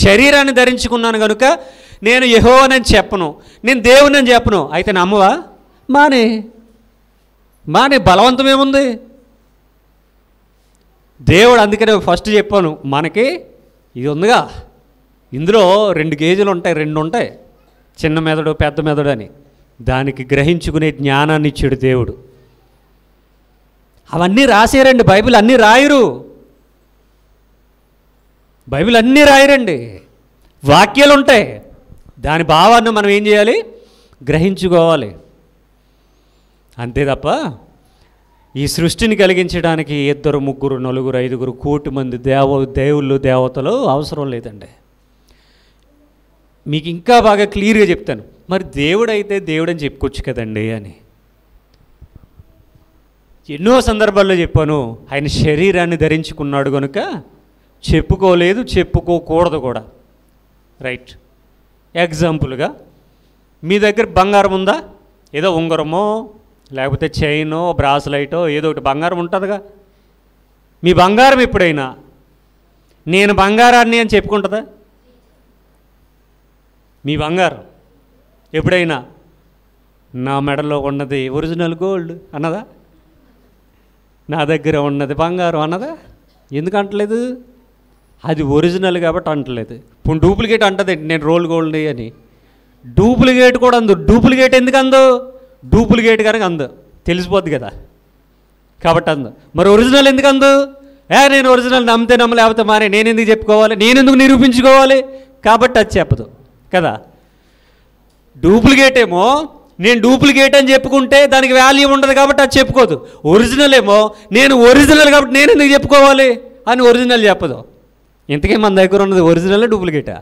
శరీరాన్ని ధరించుకున్నాను కనుక నేను యెహోవానని చెప్పను, నేను దేవుని అని చెప్పను. అయితే నమ్మవా? మానే. బలవంతం ఏముంది? దేవుడు అందుకనే ఫస్ట్ చెప్పాను, మనకి ఇది ఉందిగా, ఇందులో 2 గేజీలు ఉంటాయి, 2 ఉంటాయి, చిన్న మెదడు పెద్ద మెదడు అని. దానికి గ్రహించుకునే జ్ఞానాన్ని ఇచ్చాడు దేవుడు. అవన్నీ రాసారండి. బైబిల్ అన్నీ రాయరు. బైబిల్ అన్నీ రాయరండి. వాక్యాలు ఉంటాయి, దాని భావాన్ని మనం ఏం చేయాలి? గ్రహించుకోవాలి. అంతే తప్ప ఈ సృష్టిని కలిగించడానికి 2, 3, 4, 5 కోటి మంది దేవుళ్ళు దేవతలు అవసరం లేదండి. మీకు ఇంకా బాగా క్లియర్గా చెప్తాను. మరి దేవుడైతే దేవుడని చెప్పుకోవచ్చు కదండి అని ఎన్నో సందర్భాల్లో చెప్పాను. ఆయన శరీరాన్ని ధరించుకున్నాడు కనుక చెప్పుకోలేదు, చెప్పుకోకూడదు కూడా. రైట్. ఎగ్జాంపుల్గా మీ దగ్గర బంగారం ఉందా? ఏదో ఉంగరమో లేకపోతే చైనో బ్రాస్లైటో ఏదో ఒకటి బంగారం ఉంటుందిగా. మీ బంగారం ఎప్పుడైనా నేను బంగారాన్ని అని చెప్పుకుంటుందా? మీ బంగారం ఎప్పుడైనా నా మెడలో ఉన్నది ఒరిజినల్ గోల్డ్ అన్నదా? నా దగ్గర ఉన్నది బంగారం అన్నదా? ఎందుకు అంటలేదు? అది ఒరిజినల్ కాబట్టి అంటలేదు. ఇప్పుడు డూప్లికేట్ అంటది, నేను రోల్ గోల్డ్ అని. డూప్లికేట్ కూడా అందు. డూప్లికేట్ ఎందుకు అందు? డూప్లికేట్ కనుక అందు, తెలిసిపోద్ది కదా, కాబట్టి అందు. మరి ఒరిజినల్ ఎందుకు అందు? నేను ఒరిజినల్ నమ్మితే లేకపోతే మారే, నేను ఎందుకు చెప్పుకోవాలి, నేను ఎందుకు నిరూపించుకోవాలి? కాబట్టి అది చెప్పదు కదా. డూప్లికేట్ ఏమో నేను డూప్లికేట్ అని చెప్పుకుంటే దానికి వాల్యూ ఉండదు కాబట్టి అది చెప్పుకోదు. ఒరిజినల్ ఏమో నేను ఒరిజినల్ కాబట్టి నేను ఎందుకు చెప్పుకోవాలి అని ఒరిజినల్ చెప్పదు. ఇంతకీ మన దగ్గర ఉన్నది ఒరిజినల్ డూప్లికేటా?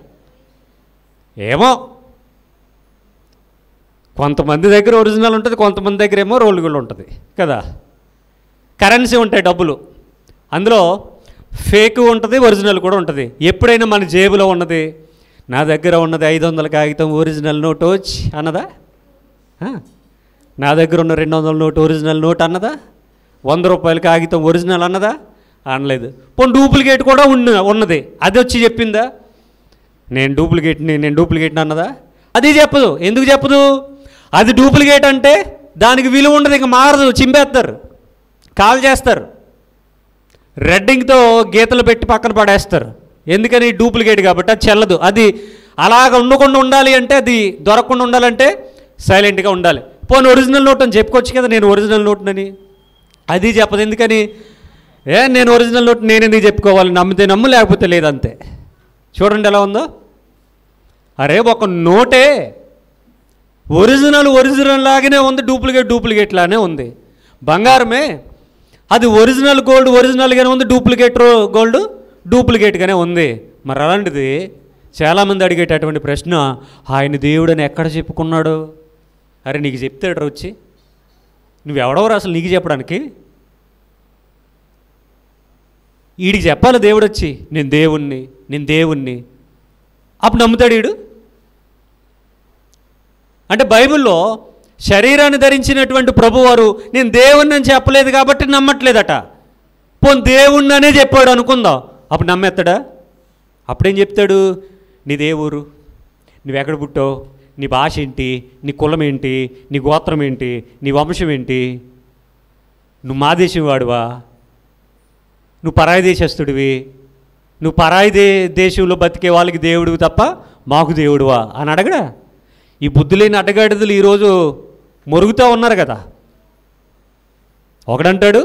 ఏమో కొంతమంది దగ్గర ఒరిజినల్ ఉంటుంది, కొంతమంది దగ్గర ఏమో రోల్ గోల్డ్ ఉంటుంది కదా. కరెన్సీ ఉంటాయి, డబ్బులు, అందులో ఫేక్ ఉంటుంది, ఒరిజినల్ కూడా ఉంటుంది. ఎప్పుడైనా మన జేబులో ఉన్నది, నా దగ్గర ఉన్నది 500 కాగితం ఒరిజినల్ నోట్ వచ్చి అన్నదా? నా దగ్గర ఉన్న 200 నోట్ ఒరిజినల్ నోట్ అన్నదా? 100 రూపాయల కాగితం ఒరిజినల్ అన్నదా? అనలేదు. పోనీ డూప్లికేట్ కూడా ఉన్నది, అది వచ్చి చెప్పిందా నేను డూప్లికేట్ని అన్నదా? అది చెప్పదు. ఎందుకు చెప్పదు? అది డూప్లికేట్ అంటే దానికి విలువ ఉండదు, ఇంకా మారదు, చింపేస్తారు, కాల్ చేస్తారు, రెడ్డింగ్తో గీతలు పెట్టి పక్కన పడేస్తారు. ఎందుకని? డూప్లికేట్ కాబట్టి అది చెల్లదు. అది అలాగ ఉండకుండా ఉండాలి అంటే, అది దొరకకుండా ఉండాలంటే సైలెంట్గా ఉండాలి. పోనీ ఒరిజినల్ నోట్ అని చెప్పుకోవచ్చు కదా, నేను ఒరిజినల్ నోట్నని. అది చెప్పదు. ఎందుకని? నేను ఒరిజినల్ నోట్ నేను ఎందుకు చెప్పుకోవాలి? నమ్మితే నమ్ము, లేకపోతే లేదంతే. చూడండి ఎలా ఉందో. అరే ఒక నోటే ఒరిజినల్ లాగానే ఉంది, డూప్లికేట్ లానే ఉంది. బంగారమే అది ఒరిజినల్ గోల్డ్ ఒరిజినల్గానే ఉంది, డూప్లికేట్ గోల్డ్ డూప్లికేట్గానే ఉంది. మరి అలాంటిది చాలామంది అడిగేటటువంటి ప్రశ్న, ఆయన దేవుడని ఎక్కడ చెప్పుకున్నాడు? అరే నీకు చెప్తాడు వచ్చి, నువ్వెవడవరు అసలు నీకు చెప్పడానికి? వీడికి చెప్పాలి దేవుడు వచ్చి, నేను దేవుణ్ణి, అప్పుడు నమ్ముతాడు వీడు. అంటే బైబిల్లో శరీరాన్ని ధరించినటువంటి ప్రభువారు నేను దేవుణ్ణి అని చెప్పలేదు కాబట్టి నమ్మట్లేదట. పోనీ దేవుణ్ణి అనే చెప్పాడు అనుకుందాం, అప్పుడు నమ్మేస్తాడా? అప్పుడేం చెప్తాడు? నీ దేవురు, నువ్వెక్కడ పుట్టావు, నీ భాష ఏంటి, నీ కులం ఏంటి, నీ గోత్రం ఏంటి, నీ వంశం ఏంటి, నువ్వు మా దేశం వాడువా, నువ్వు పరాయి దేశస్తుడివి, నువ్వు పరాయి దేశంలో బతికే వాళ్ళకి దేవుడివి తప్ప మాకు దేవుడువా అని అడగడా? ఈ బుద్ధి లేని అడ్డగాడిదలు ఈరోజు మొరుగుతూ ఉన్నారు కదా. ఒకడంటాడు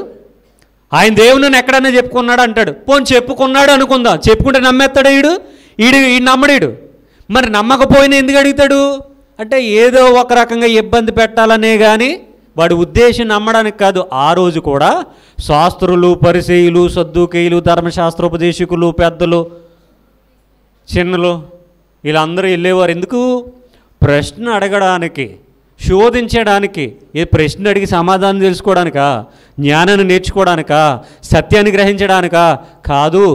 ఆయన దేవుని ఎక్కడన్నా చెప్పుకున్నాడు అంటాడు. పోని చెప్పుకున్నాడు అనుకుందాం, చెప్పుకుంటే నమ్మేస్తాడు ఈడు నమ్మడీడు. మరి నమ్మకపోయినా ఎందుకు అడుగుతాడు అంటే ఏదో ఒక రకంగా ఇబ్బంది పెట్టాలనే కానీ వాడి ఉద్దేశం నమ్మడానికి కాదు. ఆ రోజు కూడా శాస్త్రులు, పరిసయ్యులు, సద్దూకయ్యులు, ధర్మశాస్త్రోపదేశకులు, పెద్దలు, చిన్నలు వీళ్ళందరూ వెళ్ళేవారు. ఎందుకు? ప్రశ్న అడగడానికి, శోధించడానికి. ఏ ప్రశ్న అడిగి సమాధానం తెలుసుకోవడానికా, జ్ఞానాన్ని నేర్చుకోవడానికా, సత్యాన్ని గ్రహించడానికా? కాదు,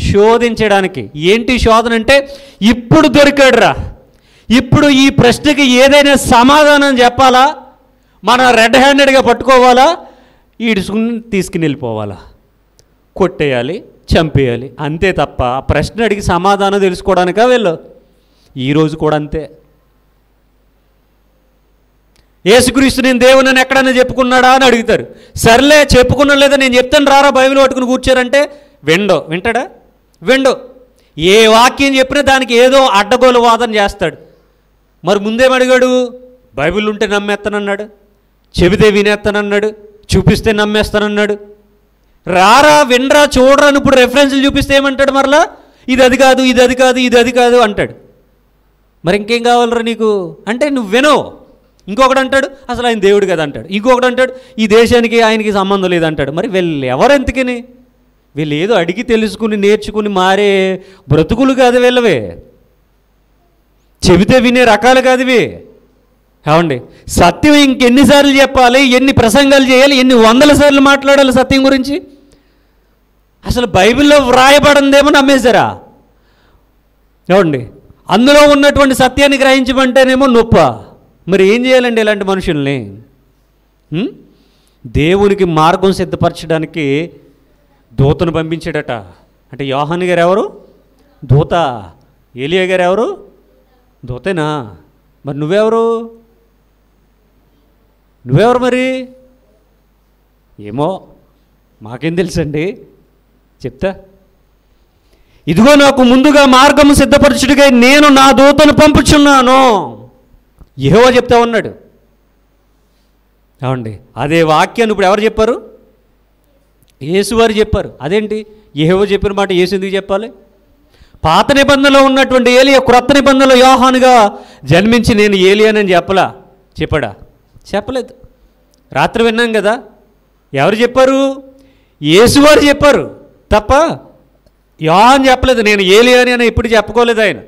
శోధించడానికి. ఏంటి శోధన అంటే? ఇప్పుడు దొరికాడురా, ఇప్పుడు ఈ ప్రశ్నకి ఏదైనా సమాధానం చెప్పాలా, మన రెడ్ హ్యాండెడ్గా పట్టుకోవాలా, ఈడుసుకుని తీసుకుని వెళ్ళిపోవాలా, కొట్టేయాలి, చంపేయాలి, అంతే తప్ప ప్రశ్న అడిగి సమాధానం తెలుసుకోవడానికా వెళ్ళు. ఈరోజు కూడా అంతే. యేసుక్రీస్తు నేను దేవుని ఎక్కడన్నా చెప్పుకున్నాడా అని అడుగుతారు. సర్లే చెప్పుకున్నా లేదా నేను చెప్తాను రారా బైబిల్ పట్టుకుని కూర్చోరంటే విండో. ఏ వాక్యం చెప్పినా దానికి ఏదో అడ్డగోలు వాదన చేస్తాడు. మరి ముందేమడిగాడు? బైబిల్ ఉంటే నమ్మేస్తానన్నాడు, చెబితే వినేస్తానన్నాడు, చూపిస్తే నమ్మేస్తానన్నాడు. రారా వినరా చూడరా అని ఇప్పుడు రెఫరెన్స్లు చూపిస్తే ఏమంటాడు? మరలా ఇది అది కాదు అంటాడు. మరి ఇంకేం కావాలరా నీకు అంటే నువ్వు వినవు. ఇంకొకటి అంటాడు అసలు ఆయన దేవుడు కదా అంటాడు. ఇంకొకటి అంటాడు ఈ దేశానికి ఆయనకి సంబంధం లేదంటాడు. మరి వీళ్ళు ఎవరెంతకని? వీళ్ళు ఏదో అడిగి తెలుసుకుని నేర్చుకుని మారే బ్రతుకులు కాదు వీళ్ళవే, చెబితే వినే రకాలు కాదు ఇవి. కావండి, సత్యం ఇంకెన్నిసార్లు చెప్పాలి, ఎన్ని ప్రసంగాలు చేయాలి, ఎన్ని 100 సార్లు మాట్లాడాలి సత్యం గురించి? అసలు బైబిల్లో వ్రాయబడిందేమో నమ్మేశారా? ఏమండి, అందులో ఉన్నటువంటి సత్యాన్ని గ్రహించమంటేనేమో నొప్ప. మరి ఏం చేయాలండి ఇలాంటి మనుషుల్ని? దేవునికి మార్గం సిద్ధపరచడానికి దూతను పంపించాడట. అంటే యోహాను గారు ఎవరు? దూత. ఏలియా గారు ఎవరు? దూతేనా? మరి నువ్వెవరు మరి? ఏమో మాకేం తెలుసండి, చెప్తా. ఇదిగో నాకు ముందుగా మార్గము సిద్ధపరచుడిగా నేను నా దూతను పంపుచున్నాను యెహోవా చెప్తా ఉన్నాడు. ఏమండి, అదే వాక్యాన్ని ఇప్పుడు ఎవరు చెప్పారు? యేసువారు చెప్పారు. అదేంటి యెహోవా చెప్పిన మాట యేసు ఎందుకు చెప్పాలి? పాత నిబంధనలో ఉన్నటువంటి ఏలియా క్రొత్త నిబంధనలో యోహానుగా జన్మించి నేను ఏలియానని చెప్పాడా? చెప్పలేదు. రాత్రి విన్నాం కదా, ఎవరు చెప్పారు? యేసువారు చెప్పారు తప్ప యోహాను చెప్పలేదు. నేను ఏలియాని అని ఎప్పుడు చెప్పుకోలేదు ఆయన.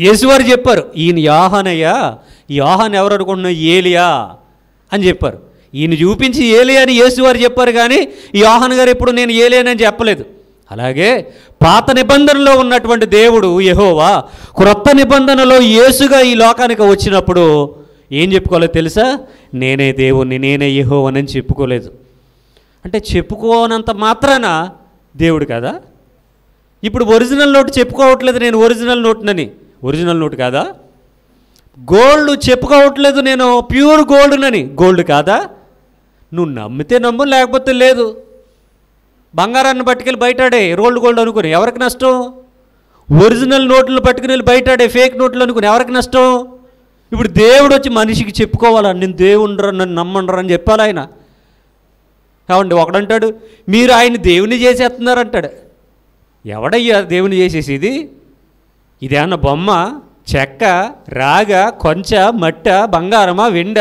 యేసువారు చెప్పారు, ఈయన యోహానయ్యా, యోహాన్ ఎవరు అనుకుంటున్నావు, ఏలియా అని చెప్పారు. ఈయన చూపించి ఏలియా అని యేసువారు చెప్పారు, కానీ యోహాన్ గారు ఎప్పుడు నేను ఏలియానని చెప్పలేదు. అలాగే పాత నిబంధనలో ఉన్నటువంటి దేవుడు యెహోవా క్రొత్త నిబంధనలో యేసుగా ఈ లోకానికి వచ్చినప్పుడు ఏం చెప్పుకోలేదు తెలుసా? నేనే దేవుణ్ణి, నేనే యెహోవానని చెప్పుకోలేదు. అంటే చెప్పుకోనంత మాత్రాన దేవుడు కదా. ఇప్పుడు ఒరిజినల్ నోటు చెప్పుకోవట్లేదు, నేను ఒరిజినల్ నోటునని. ఒరిజినల్ నోటు కాదా? గోల్డ్ చెప్పుకోవట్లేదు, నేను ప్యూర్ గోల్డ్నని. గోల్డ్ కాదా? నువ్వు నమ్మితే నమ్ము, లేకపోతే లేదు. బంగారాన్ని పట్టుకెళ్ళి బయటాడే రోల్డ్ గోల్డ్ అనుకుని ఎవరికి నష్టం? ఒరిజినల్ నోట్లు పట్టుకుని వెళ్ళి బయటాడే ఫేక్ నోట్లు అనుకుని ఎవరికి నష్టం? ఇప్పుడు దేవుడు వచ్చి మనిషికి చెప్పుకోవాలా, నేను దేవుండ్రా, నన్ను నమ్మండ్రా అని చెప్పాలి ఆయన. కావండి, ఒకడంటాడు మీరు ఆయన దేవుని చేసేస్తున్నారంటాడు. ఎవడయ్యా దేవుని చేసేసేది? ఇదేమన్నా బొమ్మ, చెక్క, రాగ, కొంచ, మట్ట, బంగారమా, వెండ?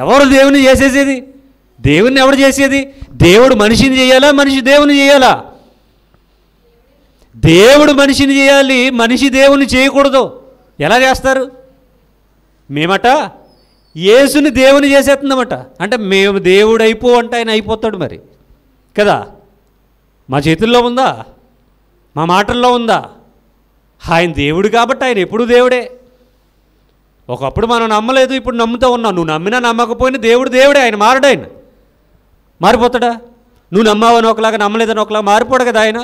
ఎవరు దేవుని చేసేసేది? దేవుణ్ణి ఎవడు చేసేది? దేవుడు మనిషిని చేయాలా, మనిషి దేవుని చేయాలా? దేవుడు మనిషిని చేయాలి, మనిషి దేవుని చేయకూడదు. ఎలా చేస్తారు? మేమట యేసుని దేవుని చేసేస్తున్నామట. అంటే మేము దేవుడు అయిపో అంటే ఆయన అయిపోతాడు మరి కదా. మా చేతుల్లో ఉందా? మా మాటల్లో ఉందా? ఆయన దేవుడు కాబట్టి ఆయన ఎప్పుడు దేవుడే. ఒకప్పుడు మనం నమ్మలేదు, ఇప్పుడు నమ్ముతూ ఉన్నావు. నువ్వు నమ్మినా నమ్మకపోయినా దేవుడు దేవుడే, ఆయన మారడు. ఆయన మారిపోతాడా? నువ్వు నమ్మావని ఒకలాగా, నమ్మలేదని ఒకలాగా మారిపోడు కదా ఆయన.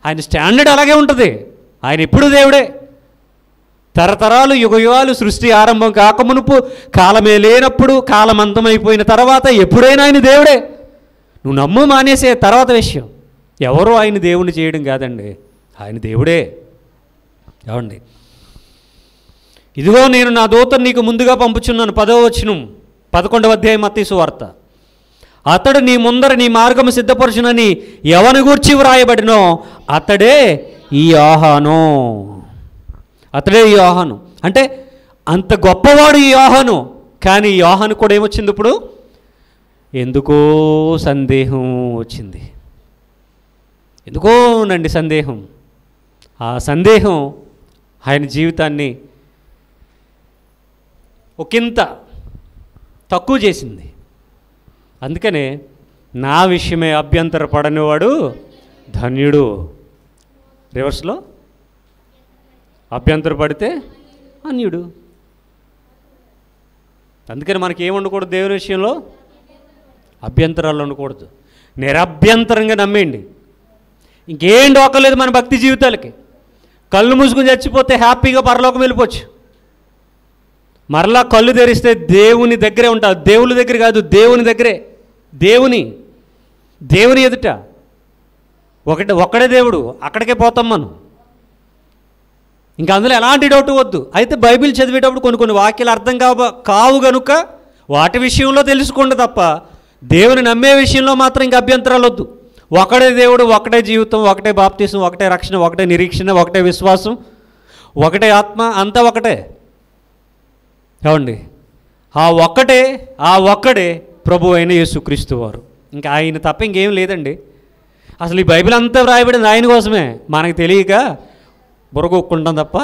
ఆయన స్టాండర్డ్ అలాగే ఉంటుంది. ఆయన ఎప్పుడు దేవుడే. తరతరాలు యుగయుగాలు సృష్టి ఆరంభం కాకమునుపు, కాలమే లేనప్పుడు, కాలం అంతమైపోయిన తర్వాత ఎప్పుడైనా ఆయన దేవుడే. నువ్వు నమ్ము మానేసే తర్వాత విషయం. ఎవరో ఆయన దేవుని చేయడం కాదండి, ఆయన దేవుడే. ఏమండి, ఇదిగో నేను నా దూతను నీకు ముందుగా పంపుచున్నాను. 10వ వచనం 11వ అధ్యాయం మత్తయి సువార్త. అతడు నీ ముందర నీ మార్గము సిద్ధపరచునని ఎవని గూర్చి వ్రాయబడినో అతడే ఈ యోహాను. అతడే ఈ యోహాను. అంటే అంత గొప్పవాడు ఈ యోహాను. కానీ ఈ యోహాను కూడా ఏమొచ్చింది? ఇప్పుడు ఎందుకో సందేహం వచ్చింది. ఎందుకోనండి సందేహం. ఆ సందేహం ఆయన జీవితాన్ని ఒకంత తక్కువ చేసింది. అందుకనే నా విషయమే అభ్యంతరపడనివాడు ధన్యుడు. రివర్స్లో అభ్యంతరపడితే అన్యుడు. అందుకని మనకి ఏమి ఉండకూడదు? దేవుని విషయంలో అభ్యంతరాలు ఉండకూడదు. నిరభ్యంతరంగా నమ్మేయండి. ఇంకేం డోకలేదు మన భక్తి జీవితాలకి. కళ్ళు మూసుకుని చచ్చిపోతే హ్యాపీగా పరలోకం వెళ్ళిపోవచ్చు. మరలా కళ్ళు తెరిస్తే దేవుని దగ్గరే ఉంటావు. దేవుని దగ్గర కాదు, దేవుని దగ్గరే. దేవుని ఎదుట ఒక్కడే దేవుడు. అక్కడికే పోతాం మనం. ఇంకా అందులో ఎలాంటి డౌట్ వద్దు. అయితే బైబిల్ చదివేటప్పుడు కొన్ని వాక్యాలు అర్థం కావు కనుక వాటి విషయంలో తెలుసుకోండి తప్ప దేవుని నమ్మే విషయంలో మాత్రం ఇంకా అభ్యంతరాలు వద్దు. ఒకటే దేవుడు, ఒకటే జీవితం, ఒకటే బాప్తిసం, ఒకటే రక్షణ, ఒకటే నిరీక్షణ, ఒకటే విశ్వాసం, ఒకటే ఆత్మ, అంతా ఒకటే. ఏమండి, ఆ ఒక్కడే ప్రభు అయిన యేసుక్రీస్తు వారు. ఇంకా ఆయన తప్ప ఇంకేం లేదండి. అసలు ఈ బైబిల్ అంతా వ్రాయబడింది ఆయన కోసమే. మనకు తెలియక బుర్రగొక్కుంటాం తప్ప.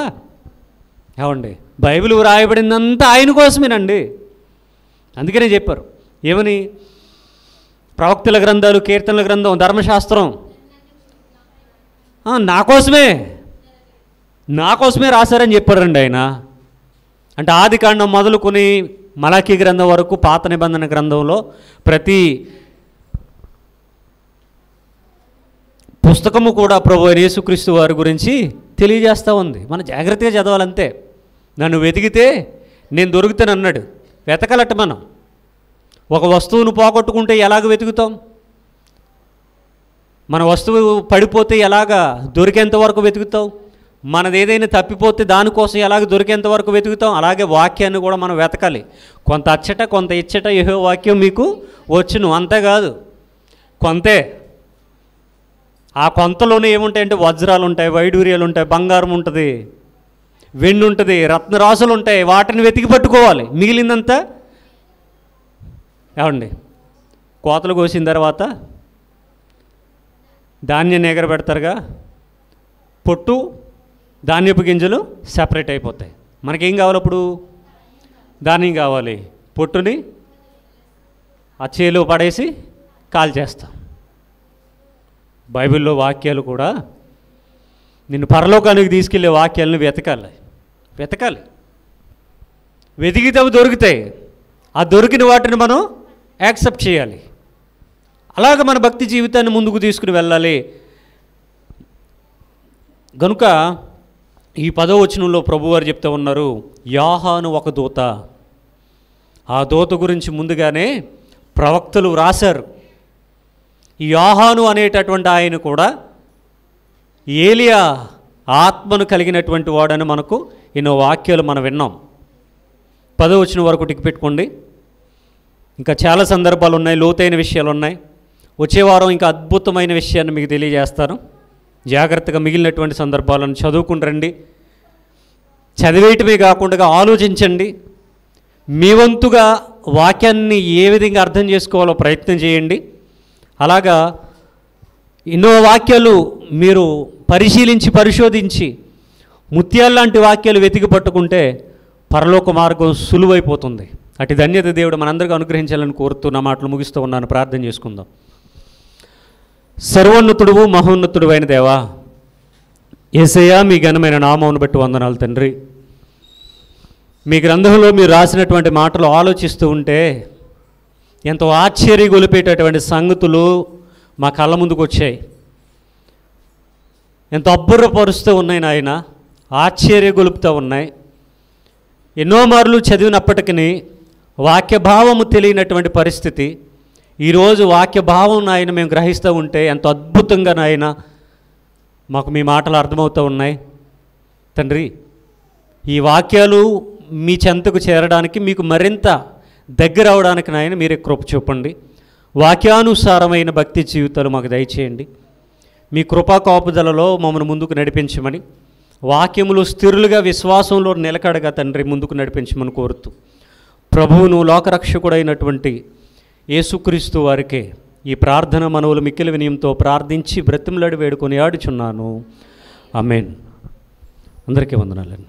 ఏమండి, బైబిల్ వ్రాయబడిందంతా ఆయన కోసమేనండి. అందుకనే చెప్పారు ఏమని? ప్రవక్తల గ్రంథాలు, కీర్తనల గ్రంథం, ధర్మశాస్త్రం నా కోసమే రాశారని చెప్పారండి ఆయన. అంటే ఆది కాండం మొదలుకొని మలాకీ గ్రంథం వరకు పాత నిబంధన గ్రంథంలో ప్రతి పుస్తకము కూడా ప్రభు యేసుక్రీస్తు వారి గురించి తెలియజేస్తూ ఉంది. మనం జాగ్రత్తగా చదవాలంతే. నన్ను వెతికితే నేను దొరుకుతానన్నాడు. వెతకలట మనం. ఒక వస్తువును పోగొట్టుకుంటే ఎలాగ వెతుకుతాం? మన వస్తువు పడిపోతే ఎలాగా దొరికేంత వరకు వెతుకుతాం? మనది ఏదైనా తప్పిపోతే దానికోసం ఎలాగ దొరికేంత వరకు వెతుకుతాం? అలాగే వాక్యాన్ని కూడా మనం వెతకాలి. కొంత అచ్చట కొంత ఇచ్చట యెహోవా వాక్యం మీకు వచ్చును. అంతేకాదు, కొంతే. ఆ కొంతలోనే ఏముంటాయంటే వజ్రాలు ఉంటాయి, వైడూర్యాలు ఉంటాయి, బంగారం ఉంటుంది, వెండి ఉంటుంది, రత్నరాసులు ఉంటాయి. వాటిని వెతికి పట్టుకోవాలి. మిగిలిందంతా ఏమండి, కోతలు కోసిన తర్వాత ధాన్యాన్ని ఎగరబెడతారుగా, పొట్టు ధాన్యపు గింజలు సెపరేట్ అయిపోతాయి. మనకేం కావాలి అప్పుడు? ధాన్యం కావాలి. పొట్టుని ఆ చేలో పడేసి కాల్చేస్తాం. బైబిల్లో వాక్యాలు కూడా నిన్ను పరలోకానికి తీసుకెళ్లే వాక్యాలను వెతకాలి. వెతికితే అవి దొరుకుతాయి. ఆ దొరికిన వాటిని మనం యాక్సెప్ట్ చేయాలి. అలాగ మన భక్తి జీవితాన్ని ముందుకు తీసుకుని వెళ్ళాలి. గనుక ఈ 10వ వచనంలో ప్రభువారు చెప్తూ ఉన్నారు, యోహాను ఒక దూత. ఆ దూత గురించి ముందుగానే ప్రవక్తలు రాశారు. ఈ యోహాను అనేటటువంటి ఆయన కూడా ఏలియా ఆత్మను కలిగినటువంటి వాడని మనకు ఎన్నో వాక్యాలు మనం విన్నాం. 10వ వచనం వరకు టిక్ పెట్టుకోండి. ఇంకా చాలా సందర్భాలు ఉన్నాయి, లోతైన విషయాలు ఉన్నాయి. వచ్చే వారం ఇంకా అద్భుతమైన విషయాన్ని మీకు తెలియజేస్తాను. జాగ్రత్తగా మిగిలినటువంటి సందర్భాలను చదువుకుని రండి. చదివేయటమే కాకుండా ఆలోచించండి. మీ వంతుగా వాక్యాన్ని ఏ విధంగా అర్థం చేసుకోవాలో ప్రయత్నం చేయండి. అలాగా ఎన్నో వాక్యాలు మీరు పరిశోధించి ముత్యాల్లాంటి వాక్యాలు వెతికి పట్టుకుంటే పరలోక మార్గం సులువైపోతుంది. అటు ధన్యత దేవుడు మనందరికీ అనుగ్రహించాలని కోరుతూ నా మాటలు ముగిస్తూ ఉన్నాను. ప్రార్థన చేసుకుందాం. సర్వోన్నతుడువు మహోన్నతుడు అయిన దేవా, యేసయ్యా, మీ ఘనమైన నామమును బట్టి వందనాలు తండ్రి. మీ గ్రంథంలో మీరు రాసినటువంటి మాటలు ఆలోచిస్తూ ఉంటే ఎంతో ఆశ్చర్యగొలిపేటటువంటి సంగతులు మా కళ్ళ ముందుకు వచ్చాయి. ఎంతో అబ్బురపరుస్తూ ఉన్నాయి నాయన, ఆశ్చర్యగొలుపుతూ ఉన్నాయి. ఎన్నో మార్లు చదివినప్పటికీ వాక్యభావము తెలియనటువంటి పరిస్థితి. ఈరోజు వాక్యభావం నాయన మేము గ్రహిస్తూ ఉంటే ఎంతో అద్భుతంగా నాయన మాకు మీ మాటలు అర్థమవుతూ ఉన్నాయి తండ్రి. ఈ వాక్యాలు మీ చెంతకు చేరడానికి, మీకు మరింత దగ్గర అవడానికి నాయన మీరే కృప చూపండి. వాక్యానుసారమైన భక్తి జీవితాలు మాకు దయచేయండి. మీ కృపా కాపుదలలో మమ్మల్ని ముందుకు నడిపించమని, వాక్యములు స్థిరులుగా విశ్వాసంలో నిలకడగా తండ్రి ముందుకు నడిపించమని కోరుతూ, ప్రభువును లోకరక్షకుడైనటువంటి యేసుక్రీస్తు వారికే ఈ ప్రార్థన మనవులు మిక్కిలి వినయంతో ప్రార్థించి బ్రతిమలాడి వేడుకొని ఆడుచున్నాను. ఆమేన్. అందరికీ వందనాలండి.